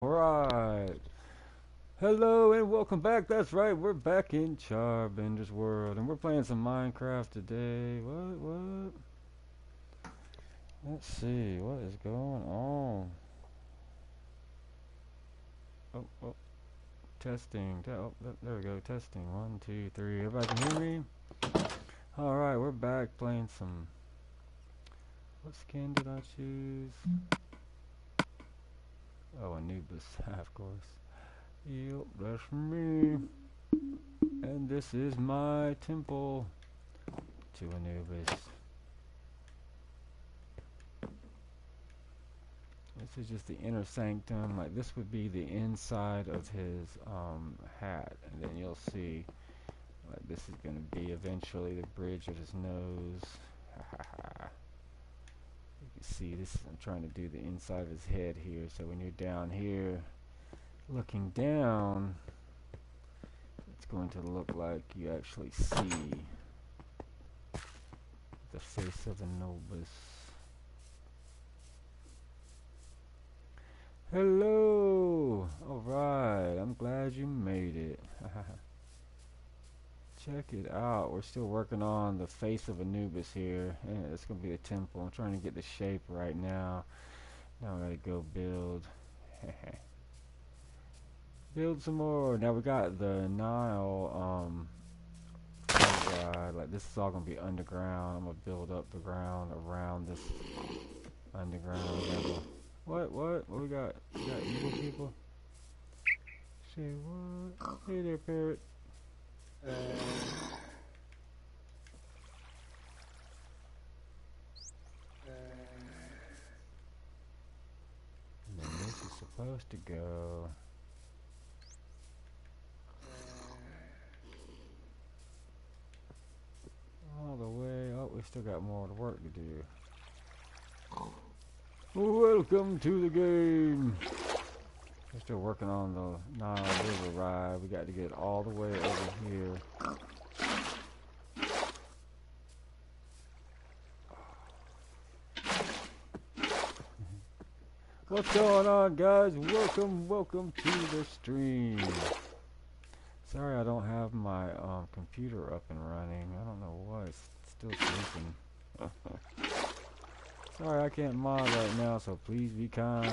Alright. Hello and welcome back. That's right, we're back in Charbender's world and we're playing some Minecraft today. What? Let's see, what is going on? Oh, testing. There we go, testing. One, two, three. Everybody can hear me? Alright, we're back playing some. What skin did I choose? Oh, Anubis, of course. Yep, that's me. And this is my temple to Anubis. This is just the inner sanctum. Like this would be the inside of his hat, and then you'll see like this is going to be eventually the bridge of his nose. You can see this. I'm trying to do the inside of his head here. So when you're down here, looking down, it's going to look like you actually see the face of Anubis. Hello! Alright, I'm glad you made it. Check it out. We're still working on the face of Anubis here. Yeah, it's going to be a temple. I'm trying to get the shape right now. Now I gotta go build. Build some more. Now we got the Nile, oh God, like this is all going to be underground. I'm going to build up the ground around this underground level. What we got? We got evil people? Say what? Hey there, parrot. And then this is supposed to go all the way. Oh, we still got more work to do. Welcome to the game. We're still working on the Nile River ride. We got to get it all the way over here. What's going on, guys? Welcome to the stream. Sorry I don't have my computer up and running. I don't know why it's still sleeping. Sorry I can't mod right now, so please be kind.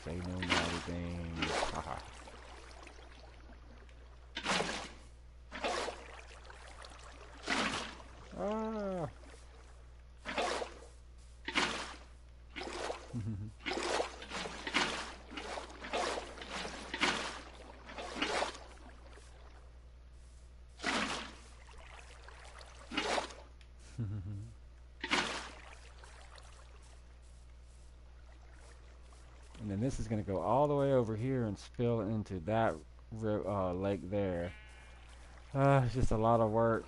Say no naughty things. Haha. Ah. And then this is going to go all the way over here and spill into that lake there. It's just a lot of work.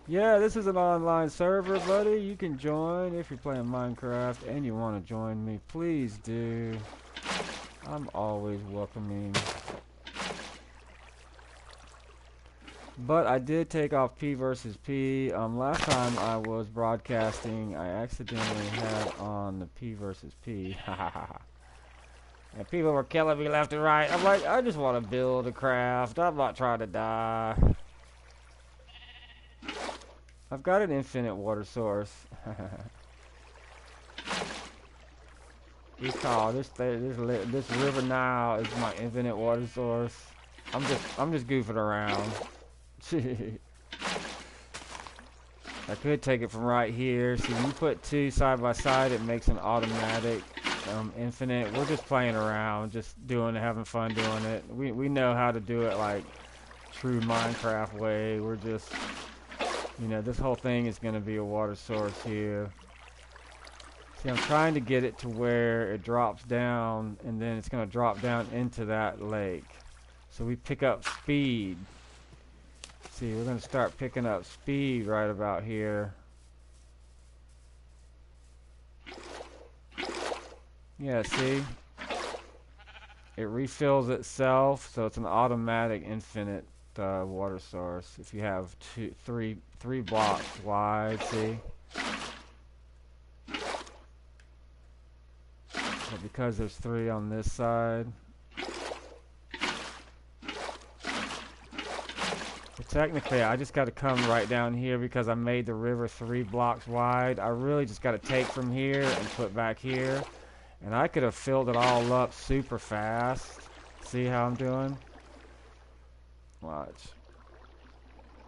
Yeah, this is an online server, buddy. You can join if you're playing Minecraft and you want to join me. Please do. I'm always welcoming. But I did take off P versus P. Last time I was broadcasting, I accidentally had on the P versus P. And people were killing me left and right. I'm like, I just want to build a craft. I'm not trying to die. I've got an infinite water source. It's called this River Nile is my infinite water source. I'm just goofing around. I could take it from right here. See, when you put two side by side, it makes an automatic infinite. We're just playing around, just having fun doing it. We know how to do it like true Minecraft way. We're just, this whole thing is going to be a water source here. See, I'm trying to get it to where it drops down, and then it's going to drop down into that lake. So we pick up speed. See, we're going to start picking up speed right about here. Yeah, see? It refills itself, so it's an automatic infinite water source. If you have three blocks wide, see? because there's 3 on this side. But technically, I just got to come right down here because I made the river 3 blocks wide. I really just got to take from here and put back here. And I could have filled it all up super fast. See how I'm doing? Watch.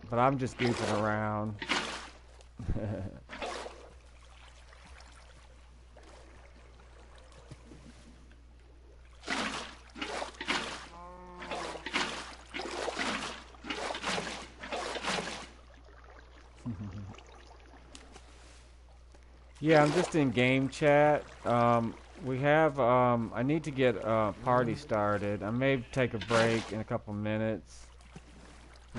But I'm just goofing around. Yeah, I'm just in game chat. We have, I need to get a party started. I may take a break in a couple minutes.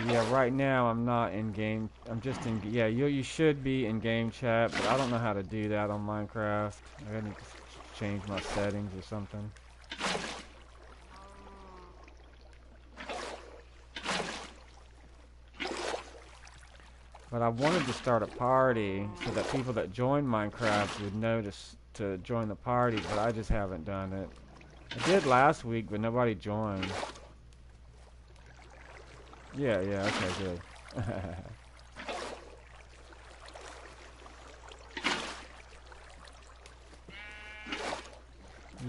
Yeah, right now I'm not in game. I'm just in, yeah, you should be in game chat, but I don't know how to do that on Minecraft. I need to change my settings or something. But I wanted to start a party so that people that join Minecraft would notice to join the party, but I just haven't done it. I did last week, but nobody joined. Yeah, okay, good.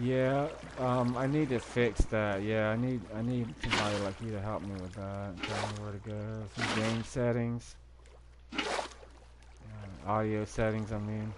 Yeah, I need to fix that. Yeah, I need somebody like you to help me with that. Tell me where to go. Some game settings, audio settings. I mean.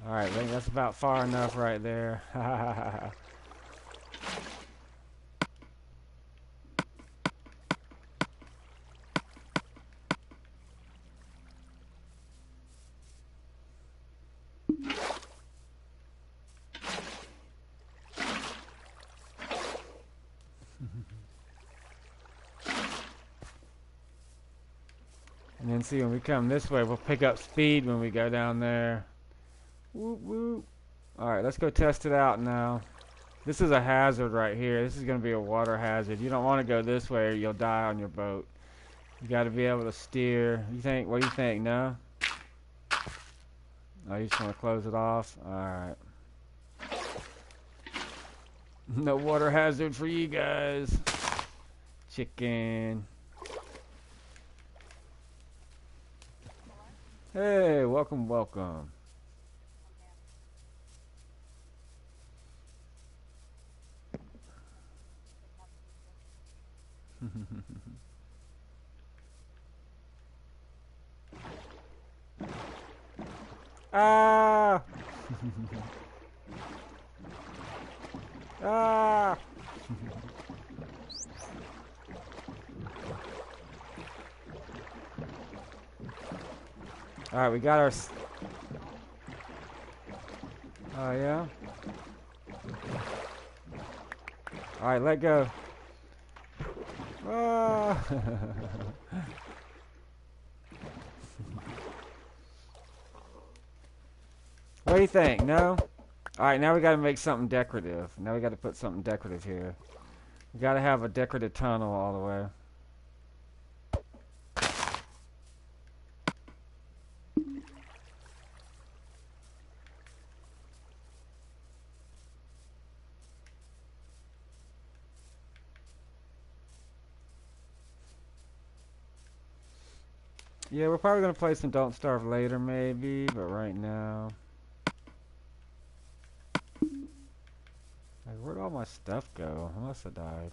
Alright, I think that's about far enough right there. And then see, when we come this way, we'll pick up speed when we go down there. Whoop, whoop. Alright, let's go test it out now. This is a hazard right here. This is going to be a water hazard. You don't want to go this way or you'll die on your boat. You got to be able to steer. You think? What do you think? No? Oh, you just want to close it off? Alright. No water hazard for you guys. Chicken. Hey, welcome, welcome. Ah! Ah! Alright, we got our... Oh, yeah? Alright, let go. Ah! What do you think? No? Alright, now we gotta make something decorative. Now we gotta put something decorative here. We gotta have a decorative tunnel all the way. Yeah, we're probably gonna play some Don't Starve later, maybe, but right now... Like, where'd all my stuff go? I must have died.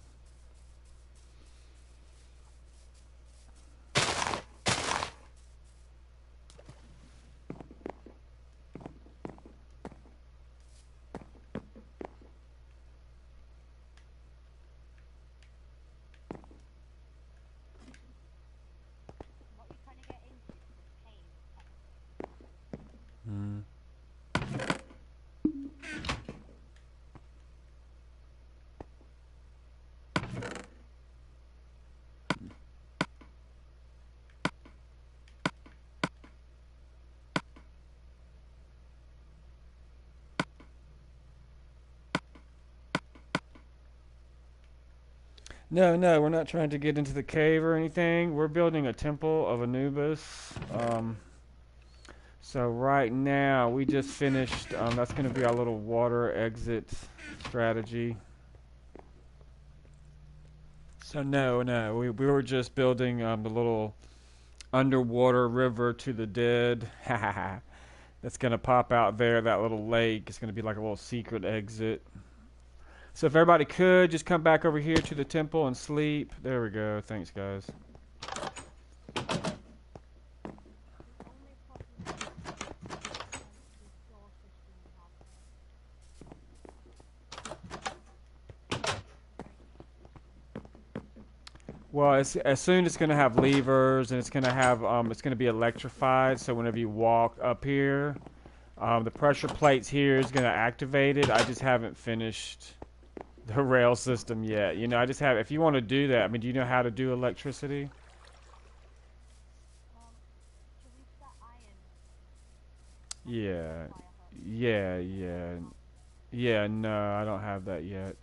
No, no, we're not trying to get into the cave or anything. We're building a temple of Anubis. So right now we just finished. That's going to be our little water exit strategy. So no, no, we were just building the little underwater river to the dead. That's going to pop out there. That little lake. It's going to be like a little secret exit. So if everybody could just come back over here to the temple and sleep. There we go. Thanks, guys. Well, as soon it's going to have levers and it's going to have it's going to be electrified. So whenever you walk up here, the pressure plates here is going to activate it. I just haven't finished the rail system yet. You know, I just have. If you want to do that, I mean, do you know how to do electricity? Yeah, yeah. Yeah, no, I don't have that yet.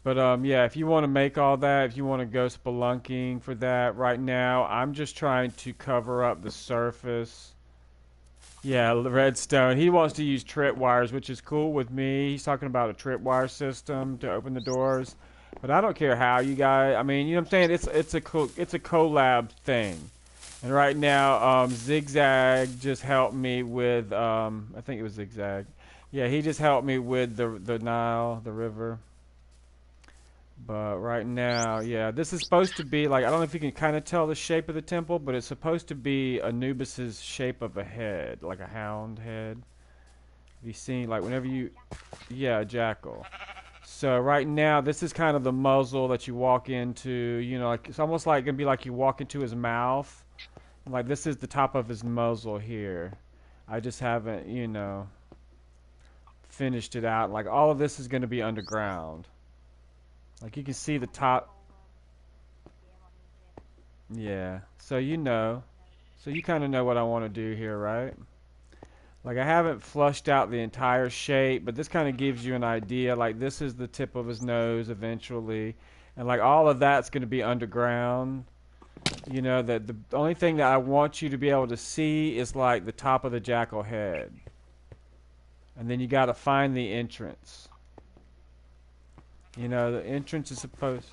But yeah, if you want to make all that, if you want to go spelunking for that, right now I'm just trying to cover up the surface. Yeah, redstone. He wants to use tripwires, which is cool with me. He's talking about a tripwire system to open the doors, but I don't care how you guys. I mean, you know what I'm saying? It's a collab thing. And right now, Zigzag just helped me with I think it was Zigzag. Yeah, he just helped me with the Nile, the river. But right now, yeah, this is supposed to be like I don't know if you can kind of tell the shape of the temple, but it's supposed to be Anubis's shape of a head, like a hound head. Have you seen like whenever you, yeah, a jackal. So right now, this is kind of the muzzle that you walk into. You know, like it's almost like gonna be like you walk into his mouth. Like this is the top of his muzzle here. I just haven't, you know, finished it out. Like all of this is gonna be underground. Like you can see the top. Yeah. So you know. So you kind of know what I want to do here, right? Like I haven't flushed out the entire shape, but this kind of gives you an idea. Like this is the tip of his nose eventually. And like all of that's going to be underground. You know, that the only thing that I want you to be able to see is like the top of the jackal head. And then you got to find the entrance. You know, the entrance is supposed.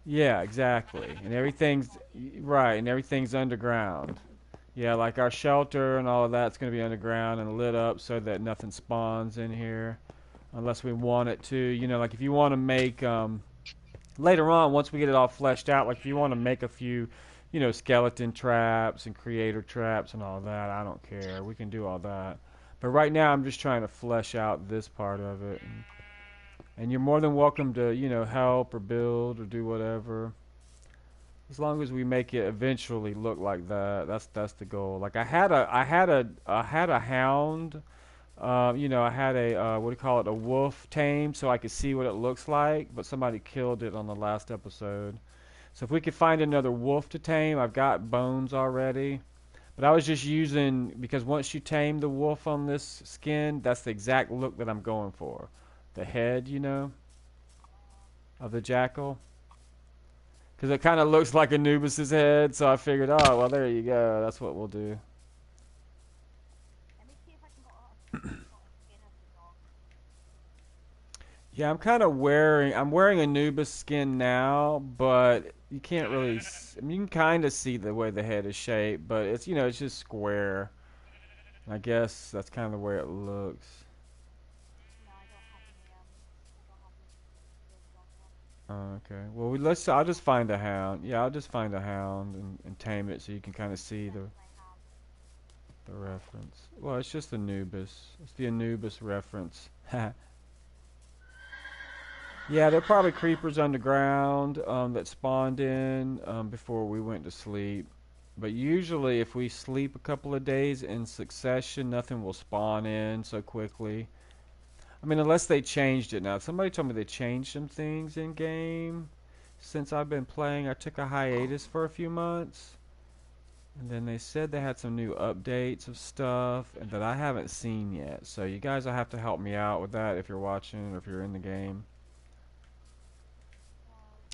Yeah, exactly. And everything's right, and everything's underground. Yeah, like our shelter and all of that's going to be underground and lit up so that nothing spawns in here unless we want it to. You know, like if you want to make later on once we get it all fleshed out, like if you want to make a few, you know, skeleton traps and creator traps and all that, I don't care. We can do all that. But right now I'm just trying to flesh out this part of it. And you're more than welcome to, you know, help or build or do whatever. As long as we make it eventually look like that, that's the goal. Like I had a hound. You know, I had a what do you call it, a wolf tame, so I could see what it looks like. But somebody killed it on the last episode. So if we could find another wolf to tame, I've got bones already. But I was just using because once you tame the wolf on this skin, that's the exact look that I'm going for. The head, you know, of the jackal. Because it kind of looks like Anubis's head, so I figured, oh, well, there you go. That's what we'll do. Yeah, I'm wearing Anubis skin now, but you can't really, I mean, you can kind of see the way the head is shaped, but it's, you know, it's just square. I guess that's kind of the way it looks. Okay. Well, I'll just find a hound. Yeah, I'll just find a hound and tame it so you can kind of see the reference. Well, it's just Anubis. It's the Anubis reference. Yeah, there are probably creepers underground that spawned in before we went to sleep. But usually, if we sleep a couple of days in succession, nothing will spawn in so quickly. I mean, unless they changed it now. Somebody told me they changed some things in game since I've been playing. I took a hiatus for a few months, and then they said they had some new updates of stuff that I haven't seen yet. So you guys will have to help me out with that if you're watching or if you're in the game.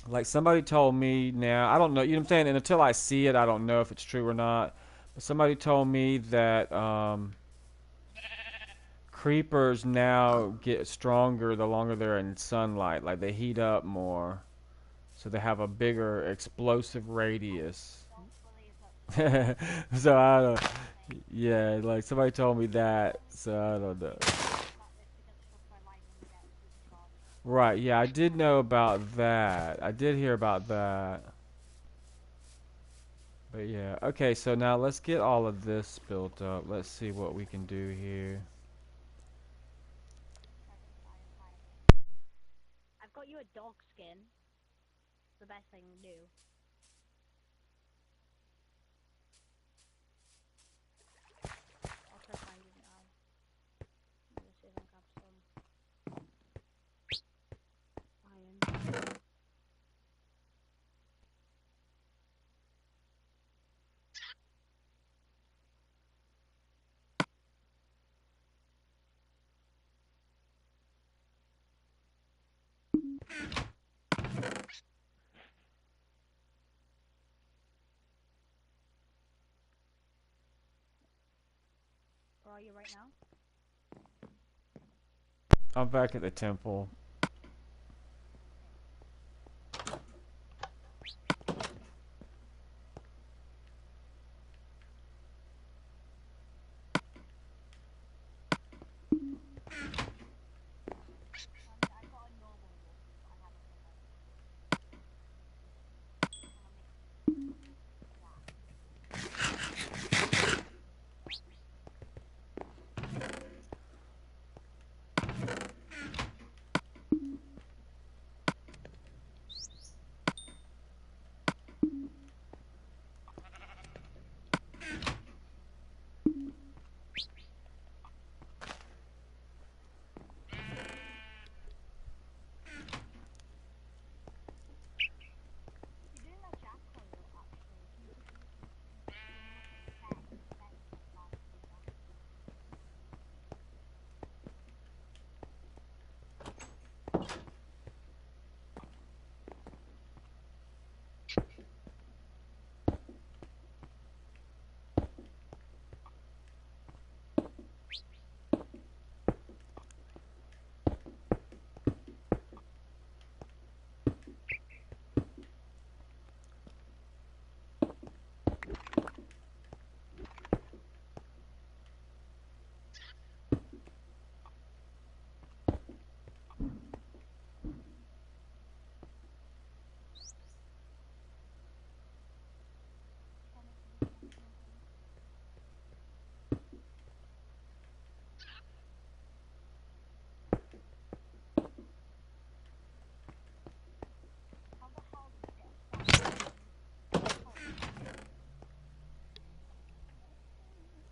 Like somebody told me now, I don't know, you know what I'm saying? And until I see it, I don't know if it's true or not. But somebody told me that creepers now get stronger the longer they're in sunlight. Like they heat up more. So they have a bigger explosive radius. So I don't, yeah, like somebody told me that, so I don't know. Right, yeah, I did know about that. I did hear about that. But yeah, okay, so now let's get all of this built up. Let's see what we can do here. I've got you a dog skin. It's the best thing to do. I'll try finding it now. Let me see if I can grab some iron. Where are you right now? I'm back at the temple. I got a normal wolf, but I haven't got that. If you're doing a jack oil, actually, if you could use this How the hell did you get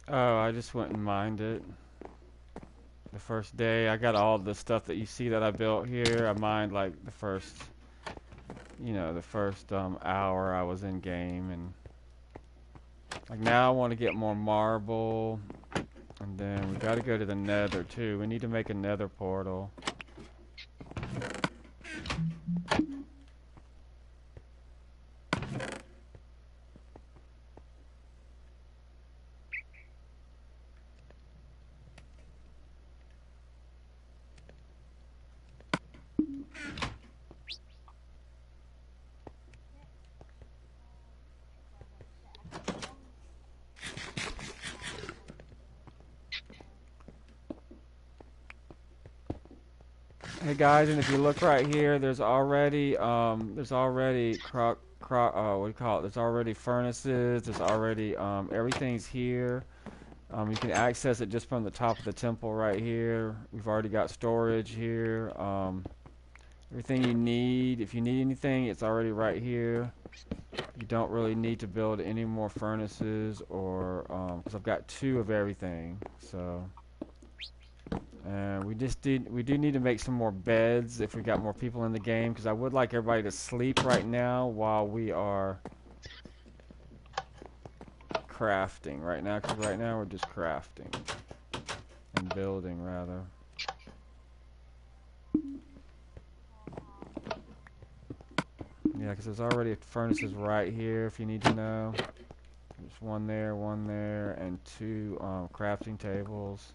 Oh, I just went and mined it. The first day, I got all the stuff that you see that I built here. I mined like the first, the first hour I was in game, and like now I want to get more marble, and then we got to go to the Nether too. We need to make a Nether portal. Hey guys, and if you look right here, there's already what do you call it? There's already furnaces. There's already everything's here. You can access it just from the top of the temple right here. We've already got storage here. Everything you need. If you need anything, it's already right here. You don't really need to build any more furnaces or because I've got two of everything. So. And we do need to make some more beds if we got more people in the game because I would like everybody to sleep right now while we are crafting right now, because right now we're just crafting and building rather. Yeah, because there's already furnaces right here if you need to know. There's one there, and two crafting tables.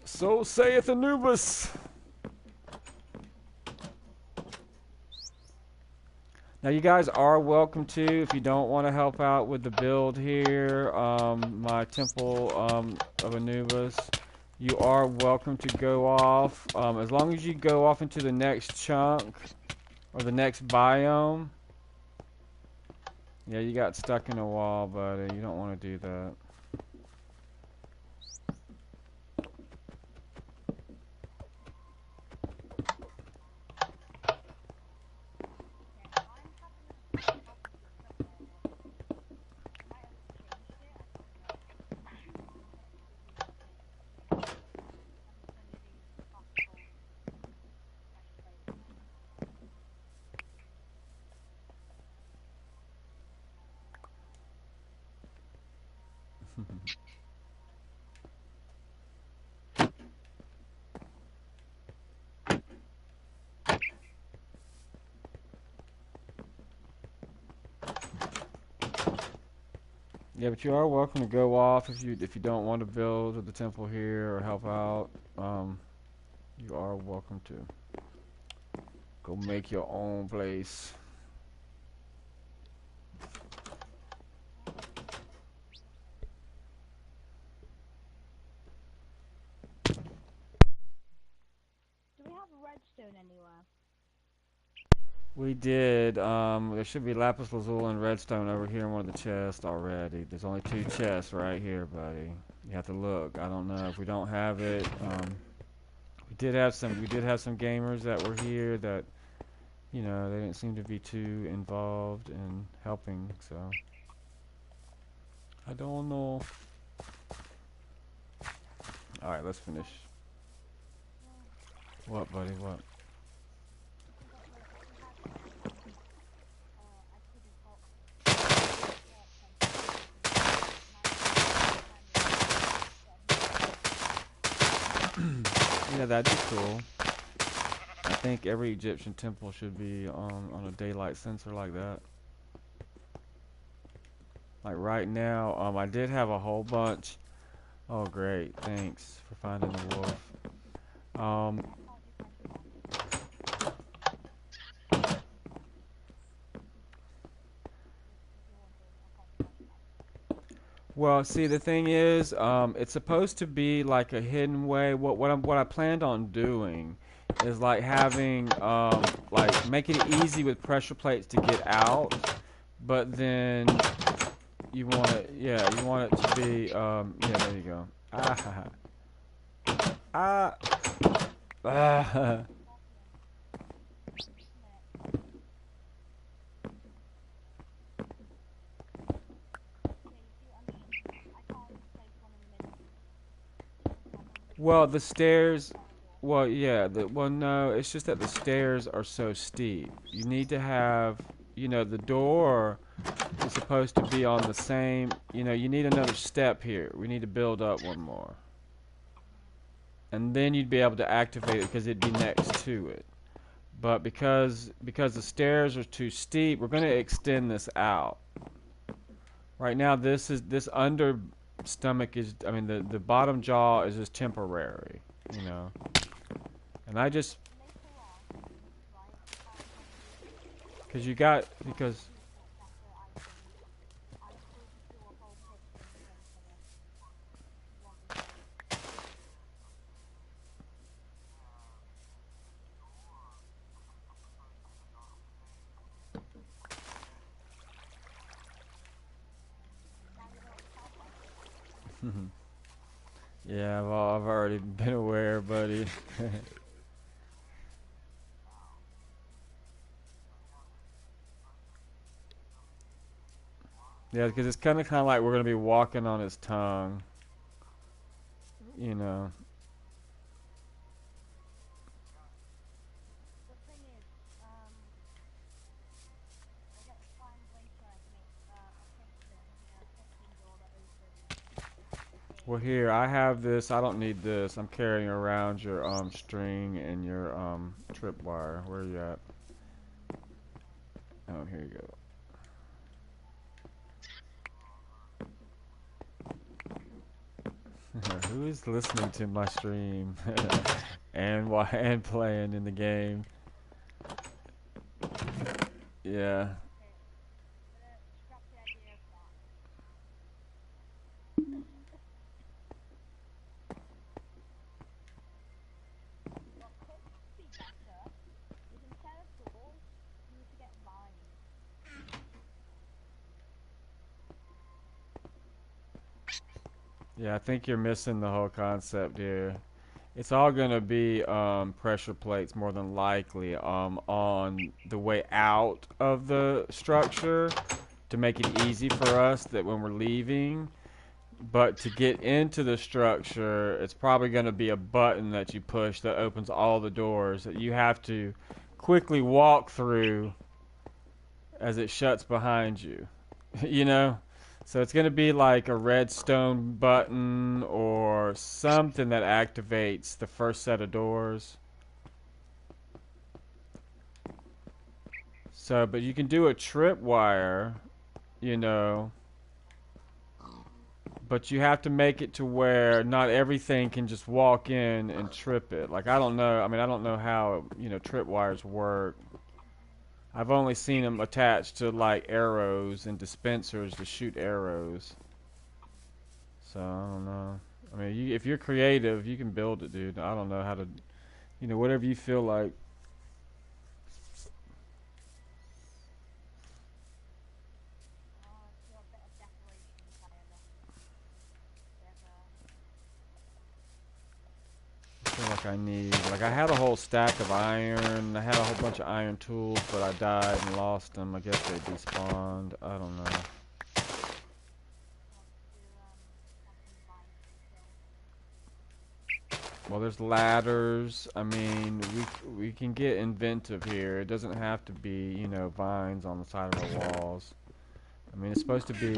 So saith Anubis. Now you guys are welcome to, if you don't want to help out with the build here, my Temple of Anubis, you are welcome to go off. As long as you go off into the next chunk, or the next biome. Yeah, you got stuck in a wall, buddy. You don't want to do that. Yeah, but you are welcome to go off if you don't want to build with the temple here or help out. You are welcome to go make your own place. Do we have redstone anywhere? We did. There should be lapis lazuli and redstone over here in one of the chests already. There's only two chests right here, buddy. You have to look. I don't know if we don't have it. We did have some. We did have some gamers that were here that, you know, they didn't seem to be too involved in helping. So I don't know. All right, let's finish. What, buddy? What? Yeah, that'd be cool. I think every Egyptian temple should be on a daylight sensor like that. Like right now, I did have a whole bunch. Oh, great! Thanks for finding the wolf. Um, well, see, the thing is, it's supposed to be like a hidden way. What I planned on doing is like having like making it easy with pressure plates to get out, but then you want it, yeah, you want it to be, yeah, there you go. Ah, ah, ah. Well, the stairs, well, yeah, well, no, it's just that the stairs are so steep. You need to have, you know, the door is supposed to be on the same, you know, you need another step here. We need to build up one more. And then you'd be able to activate it because it'd be next to it. But because the stairs are too steep, we're going to extend this out. Right now, this under stomach is, I mean, the bottom jaw is just temporary, you know. And I just, because you got, because, yeah, well, I've already been aware, buddy. Yeah, because it's kind of like we're gonna be walking on his tongue, you know. The thing is, I get slime later to make a Well, here I have this. I don't need this. I'm carrying around your string and your tripwire. Where are you at? Oh, here you go. Who is listening to my stream and playing in the game? Yeah. Okay, I'm gonna scrap the idea of that. What could be better is instead of doors, you need to get vines. Yeah, I think you're missing the whole concept here. It's all gonna be pressure plates more than likely on the way out of the structure to make it easy for us that when we're leaving. But to get into the structure, it's probably going to be a button that you push that opens all the doors that you have to quickly walk through as it shuts behind you. You know? So it's going to be like a redstone button or something that activates the first set of doors. So, but you can do a tripwire, you know, but you have to make it to where not everything can just walk in and trip it. Like, I don't know. I mean, I don't know how, tripwires work. I've only seen them attached to like arrows and dispensers to shoot arrows. So I don't know. I mean, if you're creative, you can build it, dude. I don't know how to, whatever you feel like. Let's do a bit of decoration together. I feel like I need, like I had a whole stack of iron. I had a whole bunch of iron tools, but I died and lost them. I guess they despawned. I don't know. Want to have some vines details. Well, there's ladders. I mean, we can get inventive here. It doesn't have to be, vines on the side of the walls. I mean, it's supposed to be.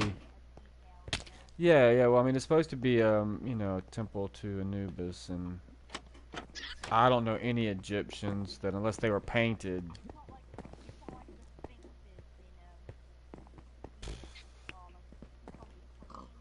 Yeah, yeah. Well, I mean, it's supposed to be, a temple to Anubis, and I don't know any Egyptians that, unless they were painted. It's not like the sphinxes in or like probably queen.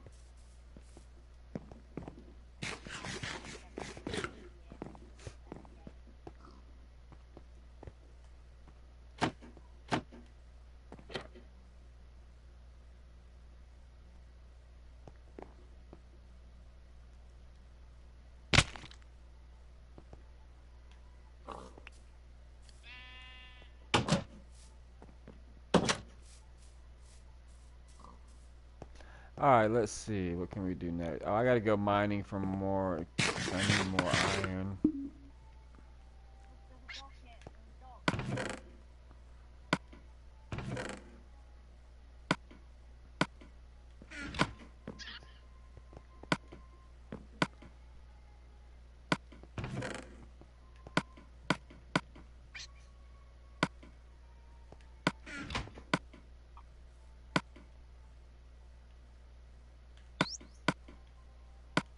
All right, let's see. What can we do next? Oh, I gotta go mining for more. I need more iron. There's a dog here. There's a dog. I've got something really pleased for my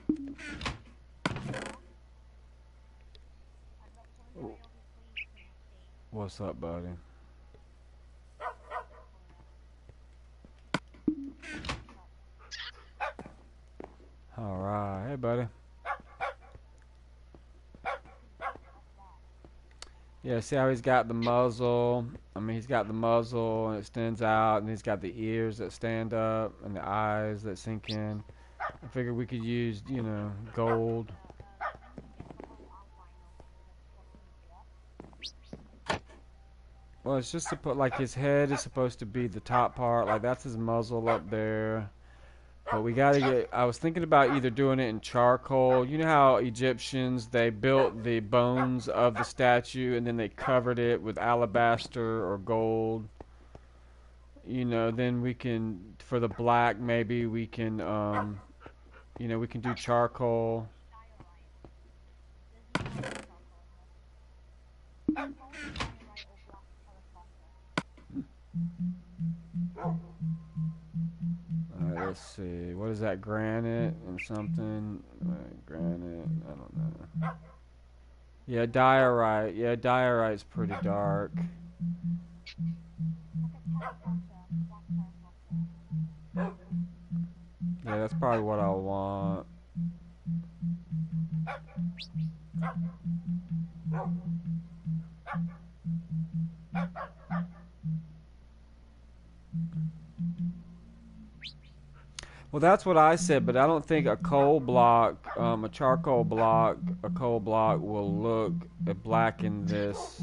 team. What's up, buddy? All right, hey, buddy. Yeah, see how he's got the muzzle? I mean, he's got the muzzle and it extends out, and he's got the ears that stand up and the eyes that sink in. I figured we could use, gold. Well, it's just to put, like, his head is supposed to be the top part, like that's his muzzle up there. But we gotta get. I was thinking about either doing it in charcoal. You know how Egyptians they built the bones of the statue and then they covered it with alabaster or gold. Then we can for the black maybe we can we can do charcoal. Alright, Let's see. What is that? Granite and something? Granite. I don't know. Yeah, diorite. Yeah, diorite's pretty dark. Yeah, that's probably what I want. Well, that's what I said, but I don't think a coal block, a charcoal block, a coal block will look black in this.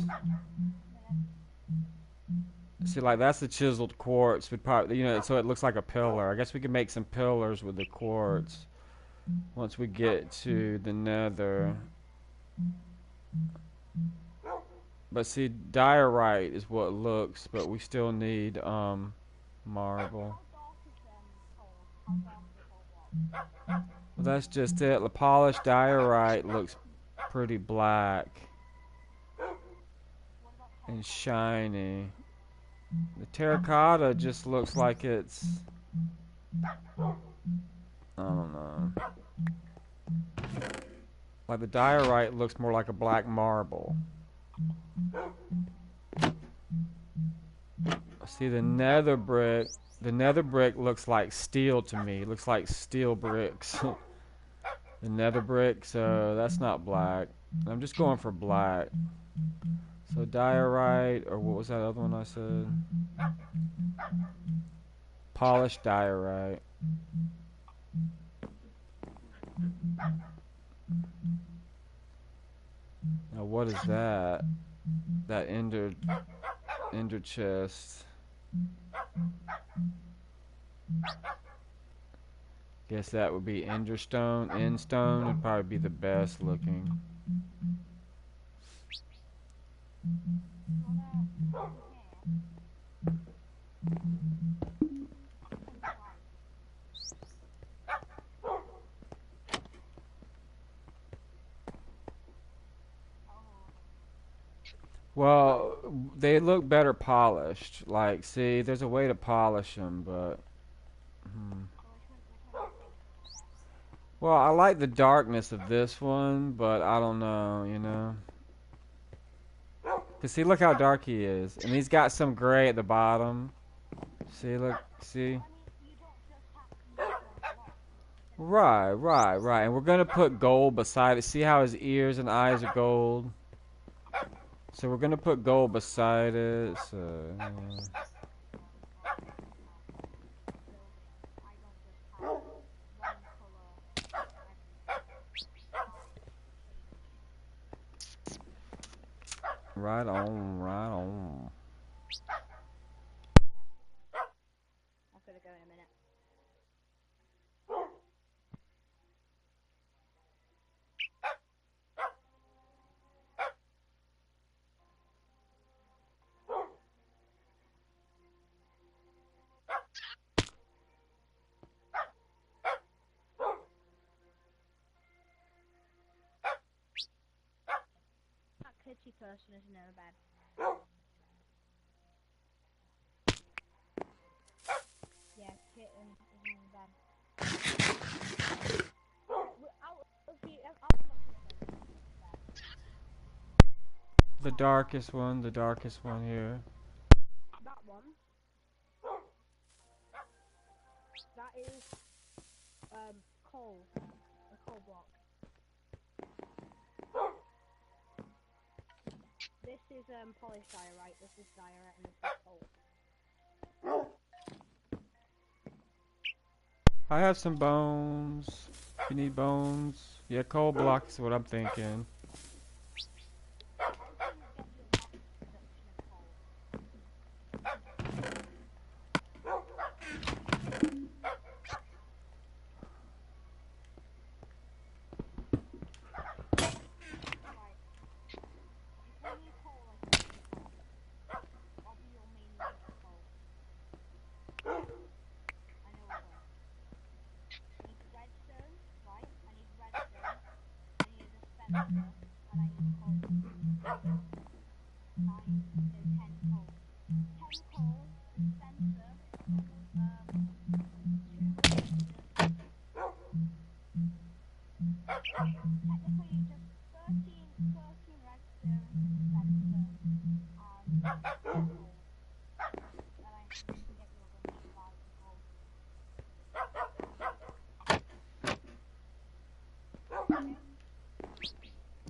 See, like that's the chiseled quartz. Would probably, so it looks like a pillar. I guess we could make some pillars with the quartz once we get to the nether. But see, diorite is what looks, but we still need marble. Well, that's just it. The polished diorite looks pretty black and shiny. The terracotta just looks like it's, I don't know. Like the diorite looks more like a black marble. See, the nether brick looks like steel to me. It looks like steel bricks. The nether brick, so that's not black. I'm just going for black. So diorite, or what was that other one I said? Polished diorite. Now what is that? That ender chest. Guess that would be enderstone. Endstone would probably be the best looking. Well, they look better polished. Like, see, there's a way to polish them, but... Well, I like the darkness of this one, but I don't know. Cause see, look how dark he is. And he's got some gray at the bottom. See, look, see? Right. And we're gonna put gold beside it. See how his ears and eyes are gold? So we're gonna put gold beside it, so... Right on. I'm gonna go in a minute. That kitty person is in her bed. Yeah, kitten is in her bed. The darkest one here. That one. That is coal. A coal block. This is polished diorite, this is diorite, and this is coal. I have some bones. If you need bones. Yeah, coal blocks is what I'm thinking.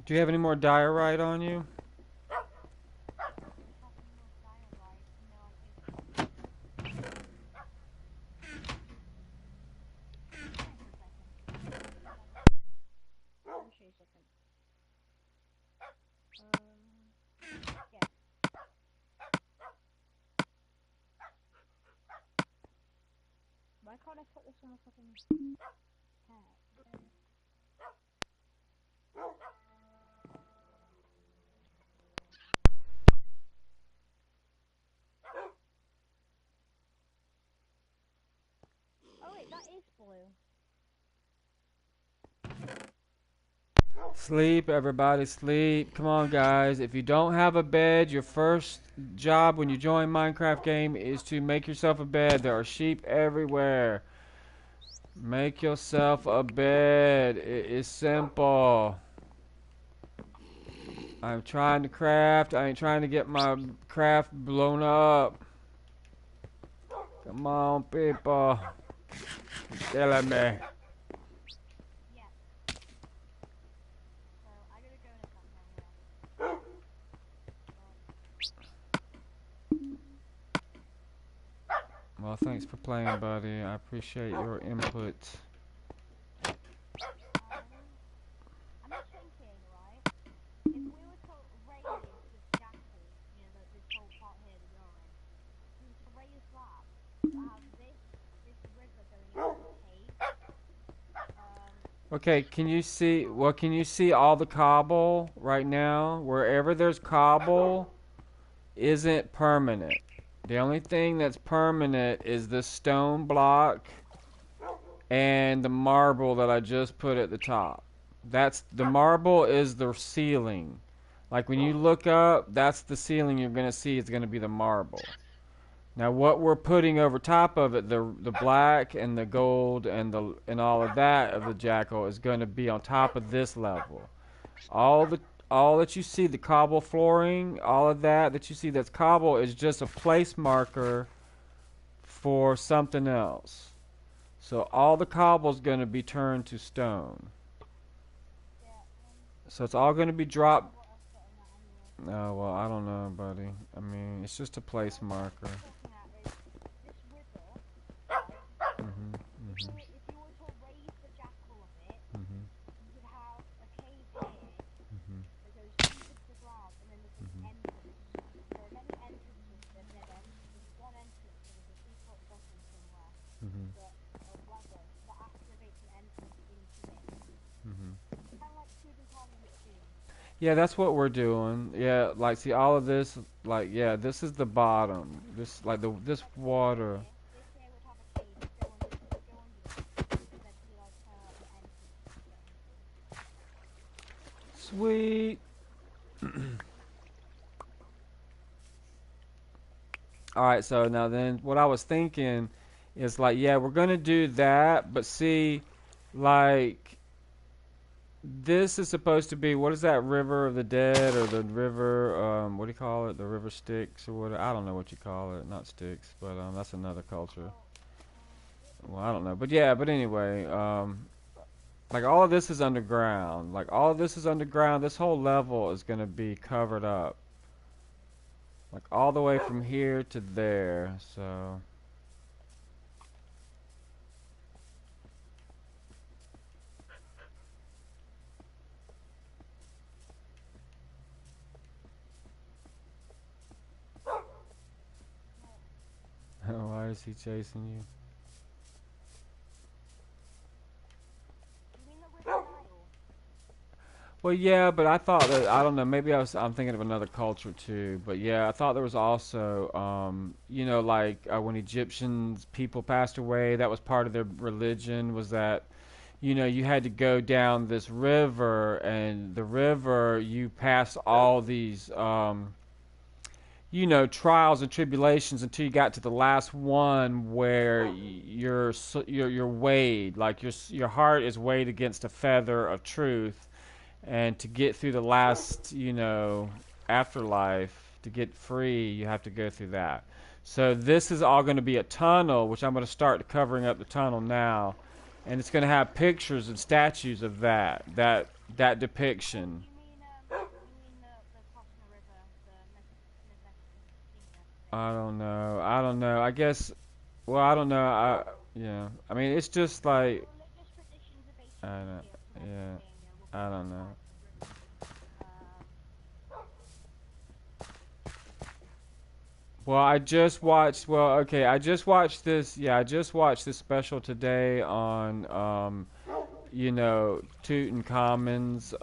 Do you have any more diorite on you? have any more diorite? No, I think. Wait a second. Let me show you something. Yeah. Why can't I put this on a fucking hat? Oh wait, that is blue. Sleep, everybody, sleep. Come on, guys. If you don't have a bed, your first job when you join Minecraft game is to make yourself a bed. There are sheep everywhere. Make yourself a bed. It is simple. I'm trying to craft. I ain't trying to get my craft blown up. Come on, people. You're killing me. Yeah. So I gotta go in a second. Well, thanks for playing, buddy. I appreciate your input. I'm just thinking, right? If we were to raise this jackal, you know, this whole part here that you're in, if we were to raise that, have this river going into the cave. Okay, can you see? Well, can you see all the cobble right now? Wherever there's cobble, isn't permanent. The only thing that's permanent is the stone block and the marble that I just put at the top. That's the marble is the ceiling. Like when you look up, that's the ceiling you're gonna see. It's gonna be the marble. Now what we're putting over top of it, the black and the gold and all of that of the jackal is going to be on top of this level. All that you see, the cobble flooring, all of that you see that's cobble is just a place marker for something else. So all the cobble is going to be turned to stone. So it's all going to be dropped. Oh, well, I don't know, buddy. I mean, it's just a place marker. If you were to raise the jackal a bit, you could have a cave here that goes deep into the ground, and then there's this entrance. There are many entrances to the dead end. There's one entrance, so there's a secret button somewhere that a lever that activates an entrance into this. Kind of like Tutankhamun's tomb. Yeah, that's what we're doing. Yeah, like see all of this, like yeah, this is the bottom. This like this water. This here would have a cave. Go under this. There'd be like an entrance. Sweet. All right, so now then what I was thinking is like yeah, we're going to do that, but see like this is supposed to be what is that river of the dead or the river what do you call it? The river Styx or what? I don't know what you call it. Not Styx, but that's another culture. Well, I don't know. But yeah, but anyway, like all of this is underground. Like all of this is underground. This whole level is going to be covered up. Like all the way from here to there. So why is he chasing you? You mean the River Nile? Well, yeah, but I thought that I don't know. Maybe I'm thinking of another culture too. But yeah, I thought there was also, you know, like when Egyptians people passed away, that was part of their religion. Was that, you know, you had to go down this river, and the river you passed all these, you know, trials and tribulations until you got to the last one where you're weighed, like your heart is weighed against a feather of truth and to get through the last, you know, afterlife, to get free, you have to go through that. So this is all going to be a tunnel, which I'm going to start covering up the tunnel now, and it's going to have pictures and statues of that depiction. You mean I don't know. I don't know. I guess. Well, I don't know. Yeah. I mean, it's just like Religious traditions are I basically don't. here for Yeah. everything. We'll I put don't things know. like the river. Um, Well, I just watched. Well, okay. I just watched this. Yeah, I just watched this special today on Tutankhamun's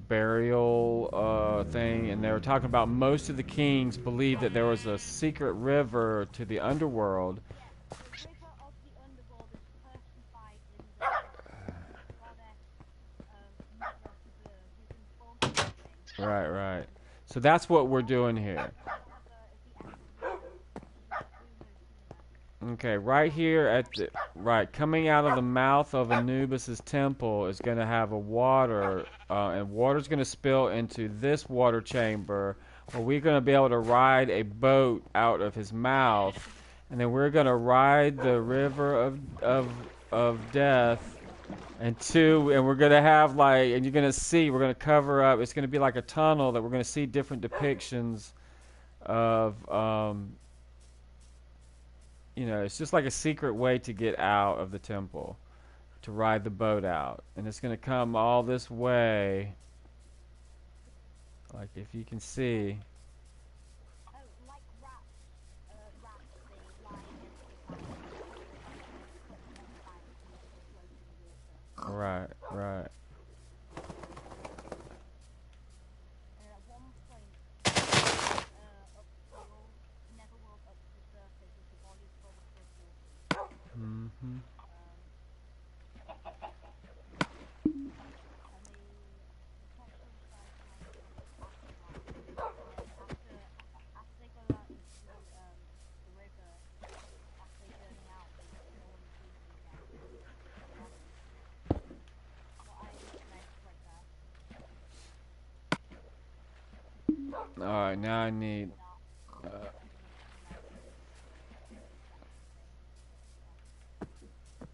burial thing, and they were talking about most of the kings believed that there was a secret river to the underworld. yeah, the river of the underworld is personified in the goddess mother of the bird, who's in full clothing. Right, right. So that's what we're Also, doing the here. mother is the emperor, which is Umu Sina. Okay, right here at the right coming out of the mouth of Anubis's temple is going to have a water, and water's going to spill into this water chamber, where we're going to be able to ride a boat out of his mouth, and then we're going to ride the river of death. And we're gonna have like, and you're gonna see, we're gonna cover up. It's gonna be like a tunnel that we're gonna see different depictions of it's just like a secret way to get out of the temple, to ride the boat out. And it's going to come all this way, like if you can see. Oh, like rats, they lie against the side of the boat, and then they put them on the bank and then they float in the water. Right, right. And at one point, they all never woke up to the surface as the body's full of blood water. Mhm. Um, and the sexual cycle is afterlife. And then after they go out into the river, after they journey out, they no one sees them again. They're bodies. So I read right there. All right, now I need. Not Uh, Native Americans do the exact same thing. But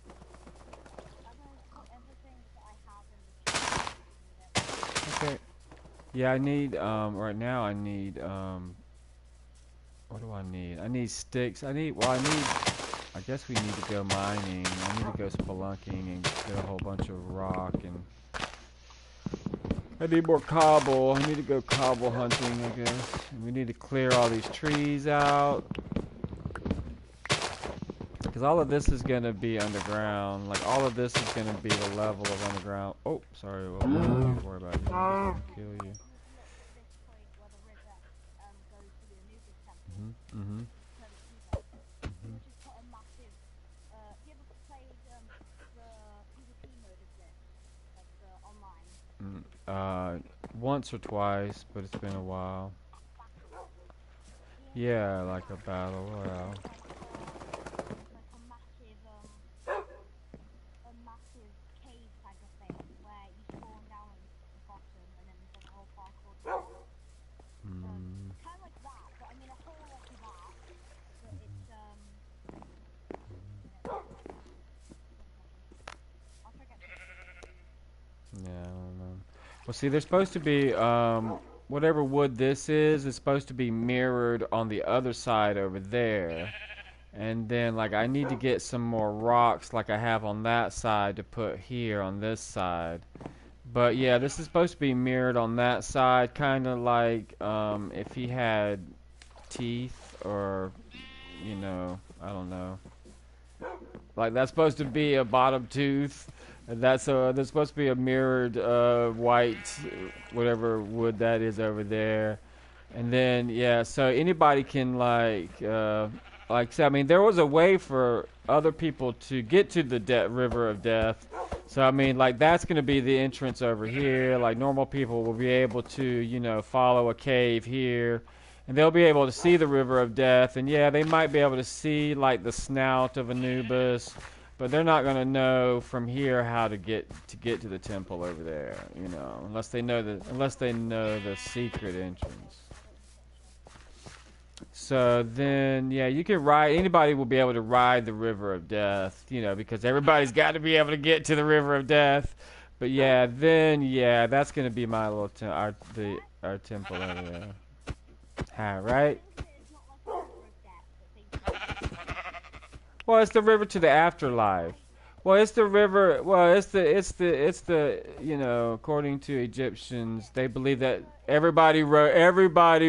yeah. I'm gonna put everything that I have in the chat if you need it. okay. Yeah, I need. Right now I need. What do I need? I need sticks. I need. Well, I need. I guess we need to go mining. I need to go spelunking and get a whole bunch of rock and. I need more cobble. I need to go cobble hunting, I guess. And we need to clear all these trees out. Because all of this is going to be underground. Like, all of this is going to be the level of underground. Oh, sorry. Well, don't worry about it. It's going to kill you. Look at this point where the river goes to the Anubis temple. Mm-hmm. Turns Cuba. We'll just put a massive. Have you ever played the PvP mode of this, like the online? Once or twice, but it's been a while. Battle. Yeah, like a battle royale. It's like a massive cave type of thing where you spawn down at the bottom and then there's like a whole parkour to it. So it's kind of like that, but I mean a hole like that, but it's I'll try to get. Yeah, I don't know. Well, see, there's supposed to be, whatever wood this is supposed to be mirrored on the other side over there. And then, like, I need to get some more rocks like I have on that side to put here on this side. But yeah, this is supposed to be mirrored on that side, kind of like if he had teeth or, I don't know. Like that's supposed to be a bottom tooth. And there's supposed to be a mirrored white, whatever wood that is over there. And then yeah, so anybody can say, I mean, there was a way for other people to get to the river of death. So I mean, like that's gonna be the entrance over here. Like normal people will be able to, follow a cave here, and they'll be able to see the river of death. And yeah, they might be able to see like the snout of Anubis, but they're not gonna know from here how to get to the temple over there. Unless they know the secret entrance. So then, yeah, you can ride. Anybody will be able to ride the river of death, because everybody's got to be able to get to the river of death. But yeah, then yeah, that's gonna be my little our temple over there. Right? Think of it as not like a river of death, but think of it as Well, it's the river to the afterlife. like Well, it's the river. Well, it's the according to Egyptians, they believe that everybody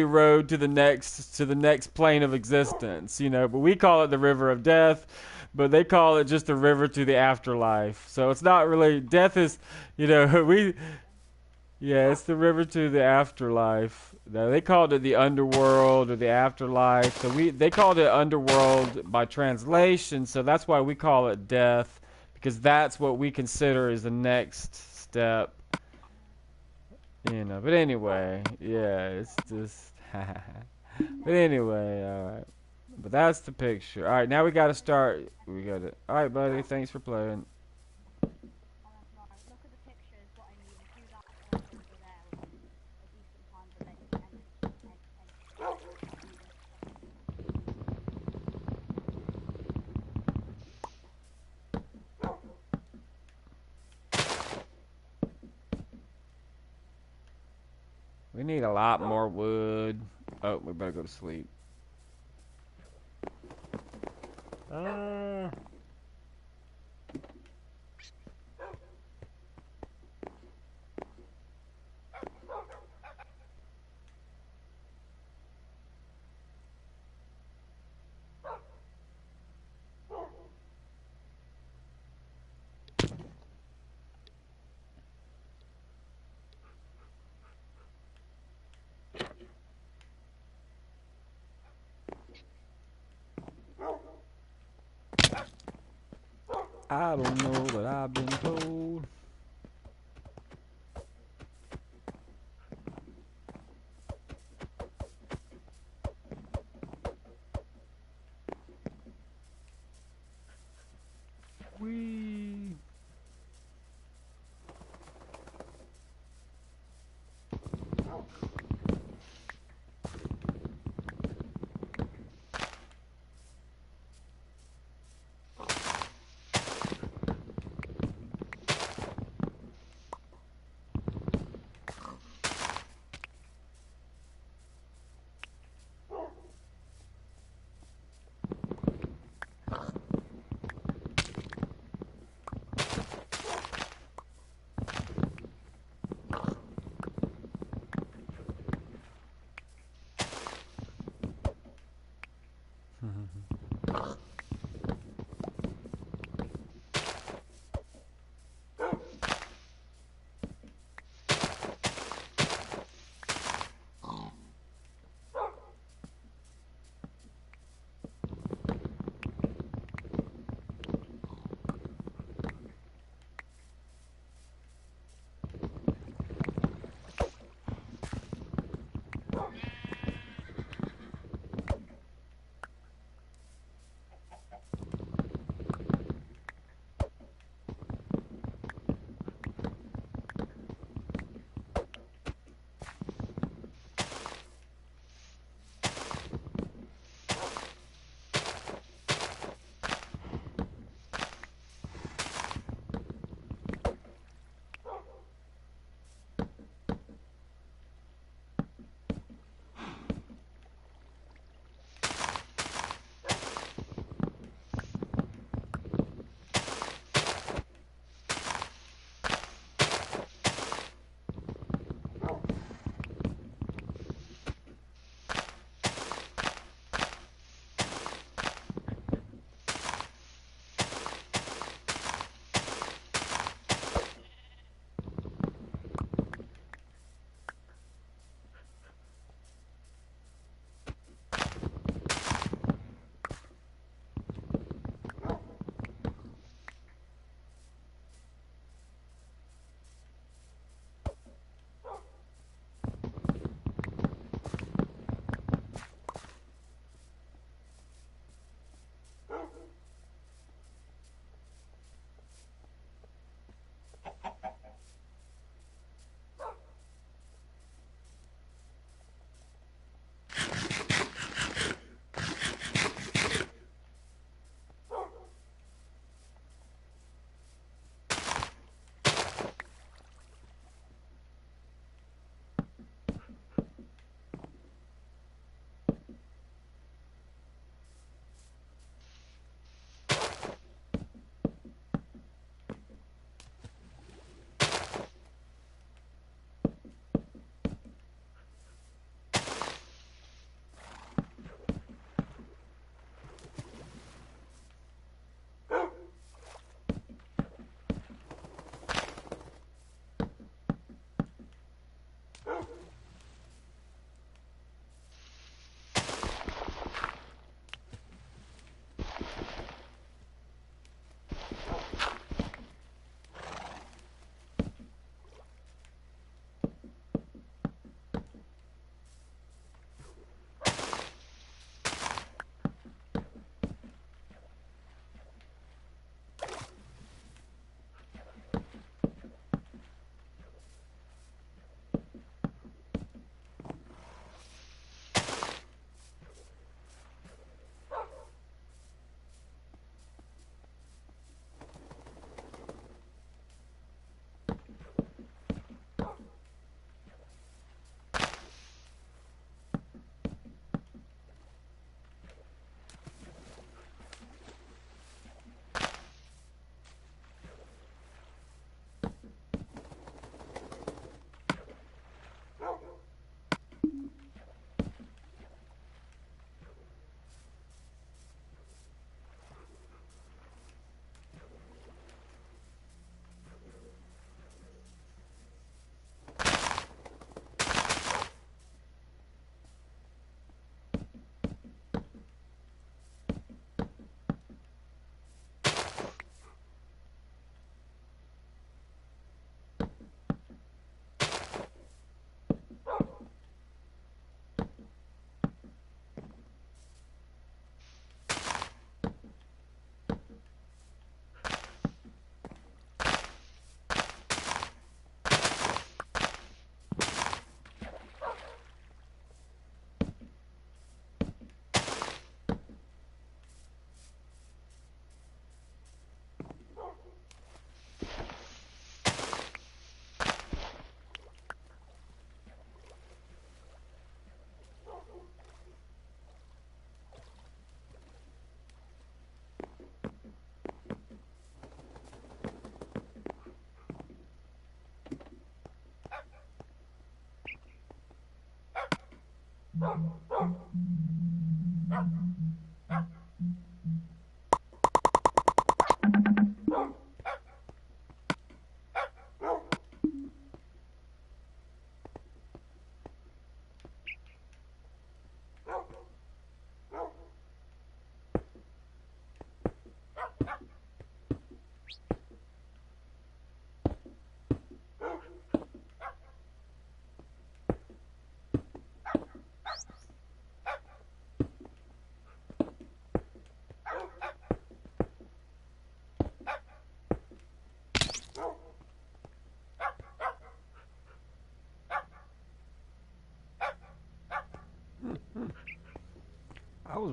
rode to the next plane of existence. But we call it the river of death, but they call it just the river to the afterlife. So it's not really death is, we yeah, it's the river to the afterlife. No, they called it the underworld or the afterlife. So they called it underworld by translation. So that's why we call it death, because that's what we consider is the next step. But anyway, yeah, it's just. But anyway, all right. But that's the picture. All right, now we got to start. We got to. All right, buddy. Thanks for playing. right. Look at the pictures. What I mean, do that over there would be a decent time to let you We need a lot more wood. Oh, we better go to sleep. Uh, I don't know, but I've been told. We.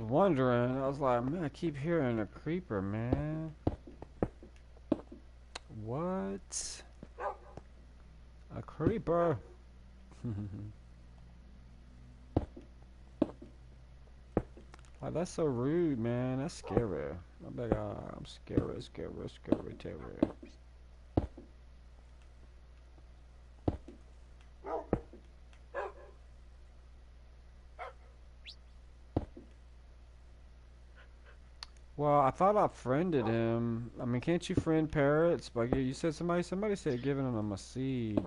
wondering. I was like, man, I keep hearing a creeper, man. What? A creeper? Like, that's so rude, man. That's scary. I'm like, I'm scary, terror. Well, I thought I friended him. I mean, can't you friend parrots? Like you said, somebody said giving them a seed.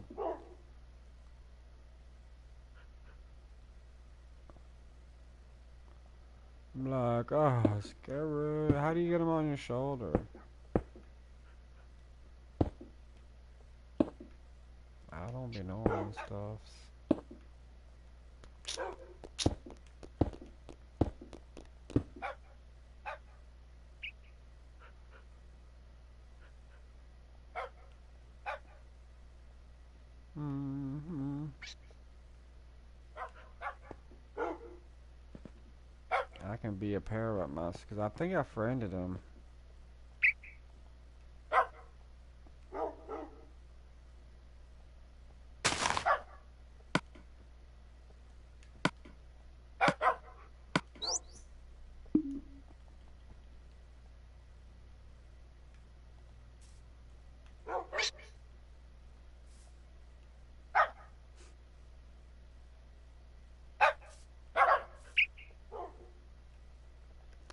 I'm like, oh, scary. How do you get them on your shoulder? I don't be knowing stuff. Mm-hmm. I can be a parrot mouse because I think I friended him.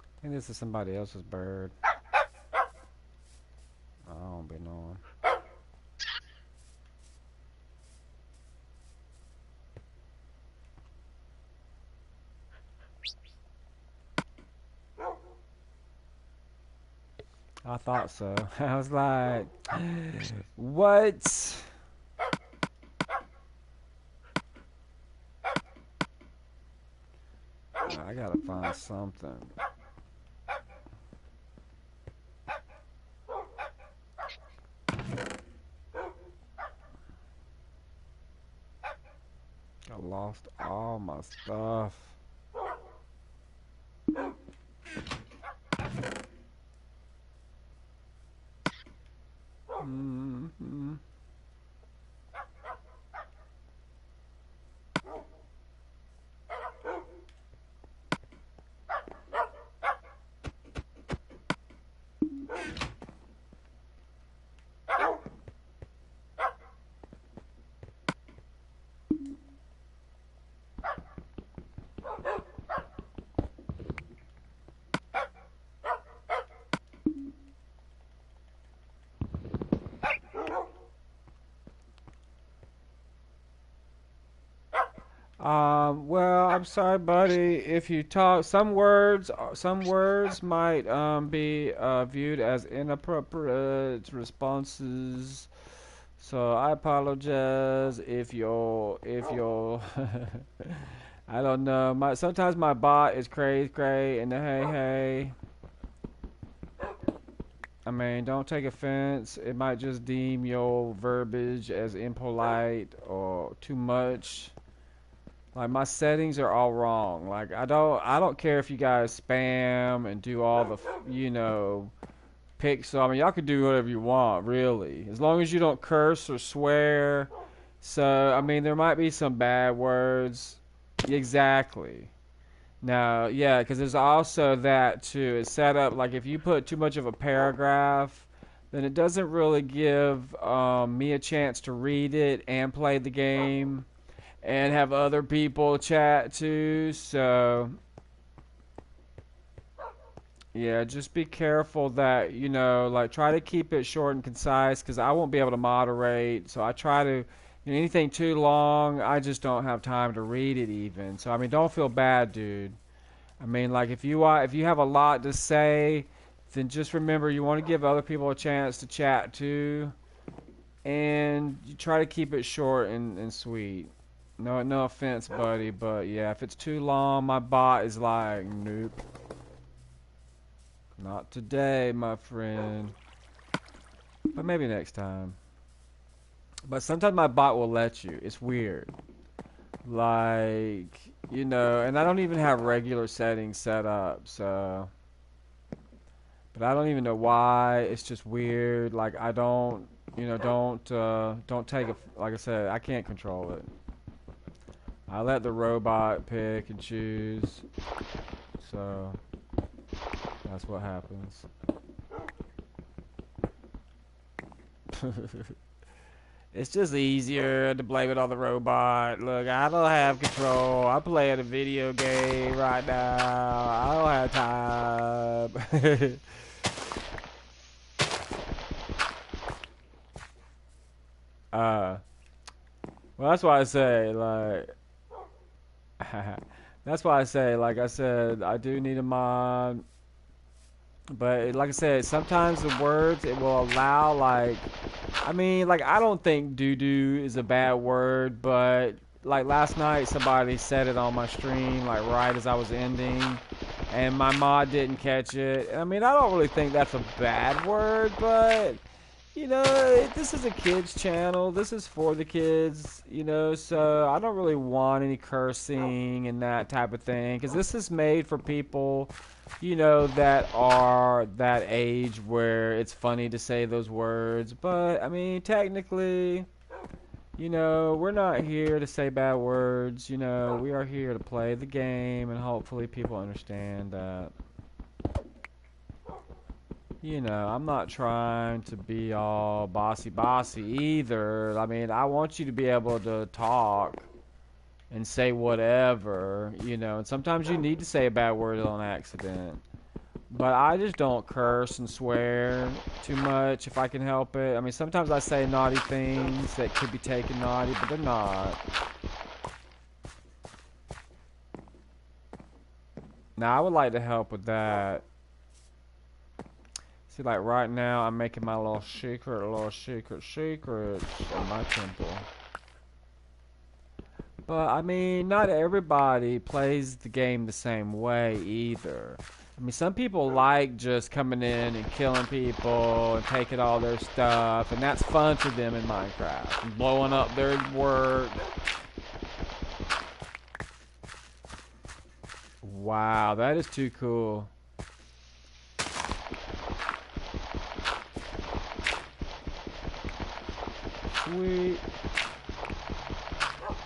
I think this is somebody else's bird. I don't be knowing. I thought so. I was like, what? I gotta find something. I lost all my stuff. Mm-hmm. Well, I'm sorry, buddy. If you talk, some words might be viewed as inappropriate responses. So I apologize if you're I don't know. Sometimes my bot is cray and the hey. I mean, don't take offense. It might just deem your verbiage as impolite or too much. Like my settings are all wrong. Like I don't care if you guys spam and do all the pixel. I mean y'all can do whatever you want, really. As long as you don't curse or swear. So I mean there might be some bad words. Exactly. Now, yeah, because there's also that too. It's set up like if you put too much of a paragraph, then it doesn't really give me a chance to read it and play the game and have other people chat too. So, yeah, just be careful that, like try to keep it short and concise because I won't be able to moderate. So I try to, anything too long, I just don't have time to read it even. So, I mean, don't feel bad, dude. I mean, like if you have a lot to say, then just remember you want to give other people a chance to chat too, and you try to keep it short and sweet. No offense, buddy, but yeah, if it's too long, my bot is like, nope, not today, my friend. But maybe next time. But sometimes my bot will let you. It's weird. Like, you know, and I don't even have regular settings set up, so. But I don't even know why. It's just weird. Like, I don't, don't take it. Like I said, I can't control it. I let the robot pick and choose. So, that's what happens. It's just easier to blame it on the robot. Look, I don't have control. I'm playing a video game right now. I don't have time. uh, well, that's why I say, like, that's why I say, like I said, I do need a mod. But like I said, sometimes the words it will allow, like, I mean, like, I don't think doo doo is a bad word, but like last night somebody said it on my stream, like right as I was ending, and my mod didn't catch it. I mean, I don't really think that's a bad word, but this is a kids channel. This is for the kids, so I don't really want any cursing and that type of thing, because this is made for people, that are that age where it's funny to say those words. But I mean, technically, we're not here to say bad words. We are here to play the game, and hopefully people understand that. I'm not trying to be all bossy either. I mean, I want you to be able to talk and say whatever, and sometimes you need to say a bad word on accident. But I just don't curse and swear too much if I can help it. I mean, sometimes I say naughty things that could be taken naughty, but they're not. Now, I would like to help with that. See, like right now, I'm making my little secrets in my temple. But, I mean, not everybody plays the game the same way either. I mean, some people like just coming in and killing people and taking all their stuff, and that's fun for them in Minecraft. And blowing up their work. Wow, that is too cool. Sweet.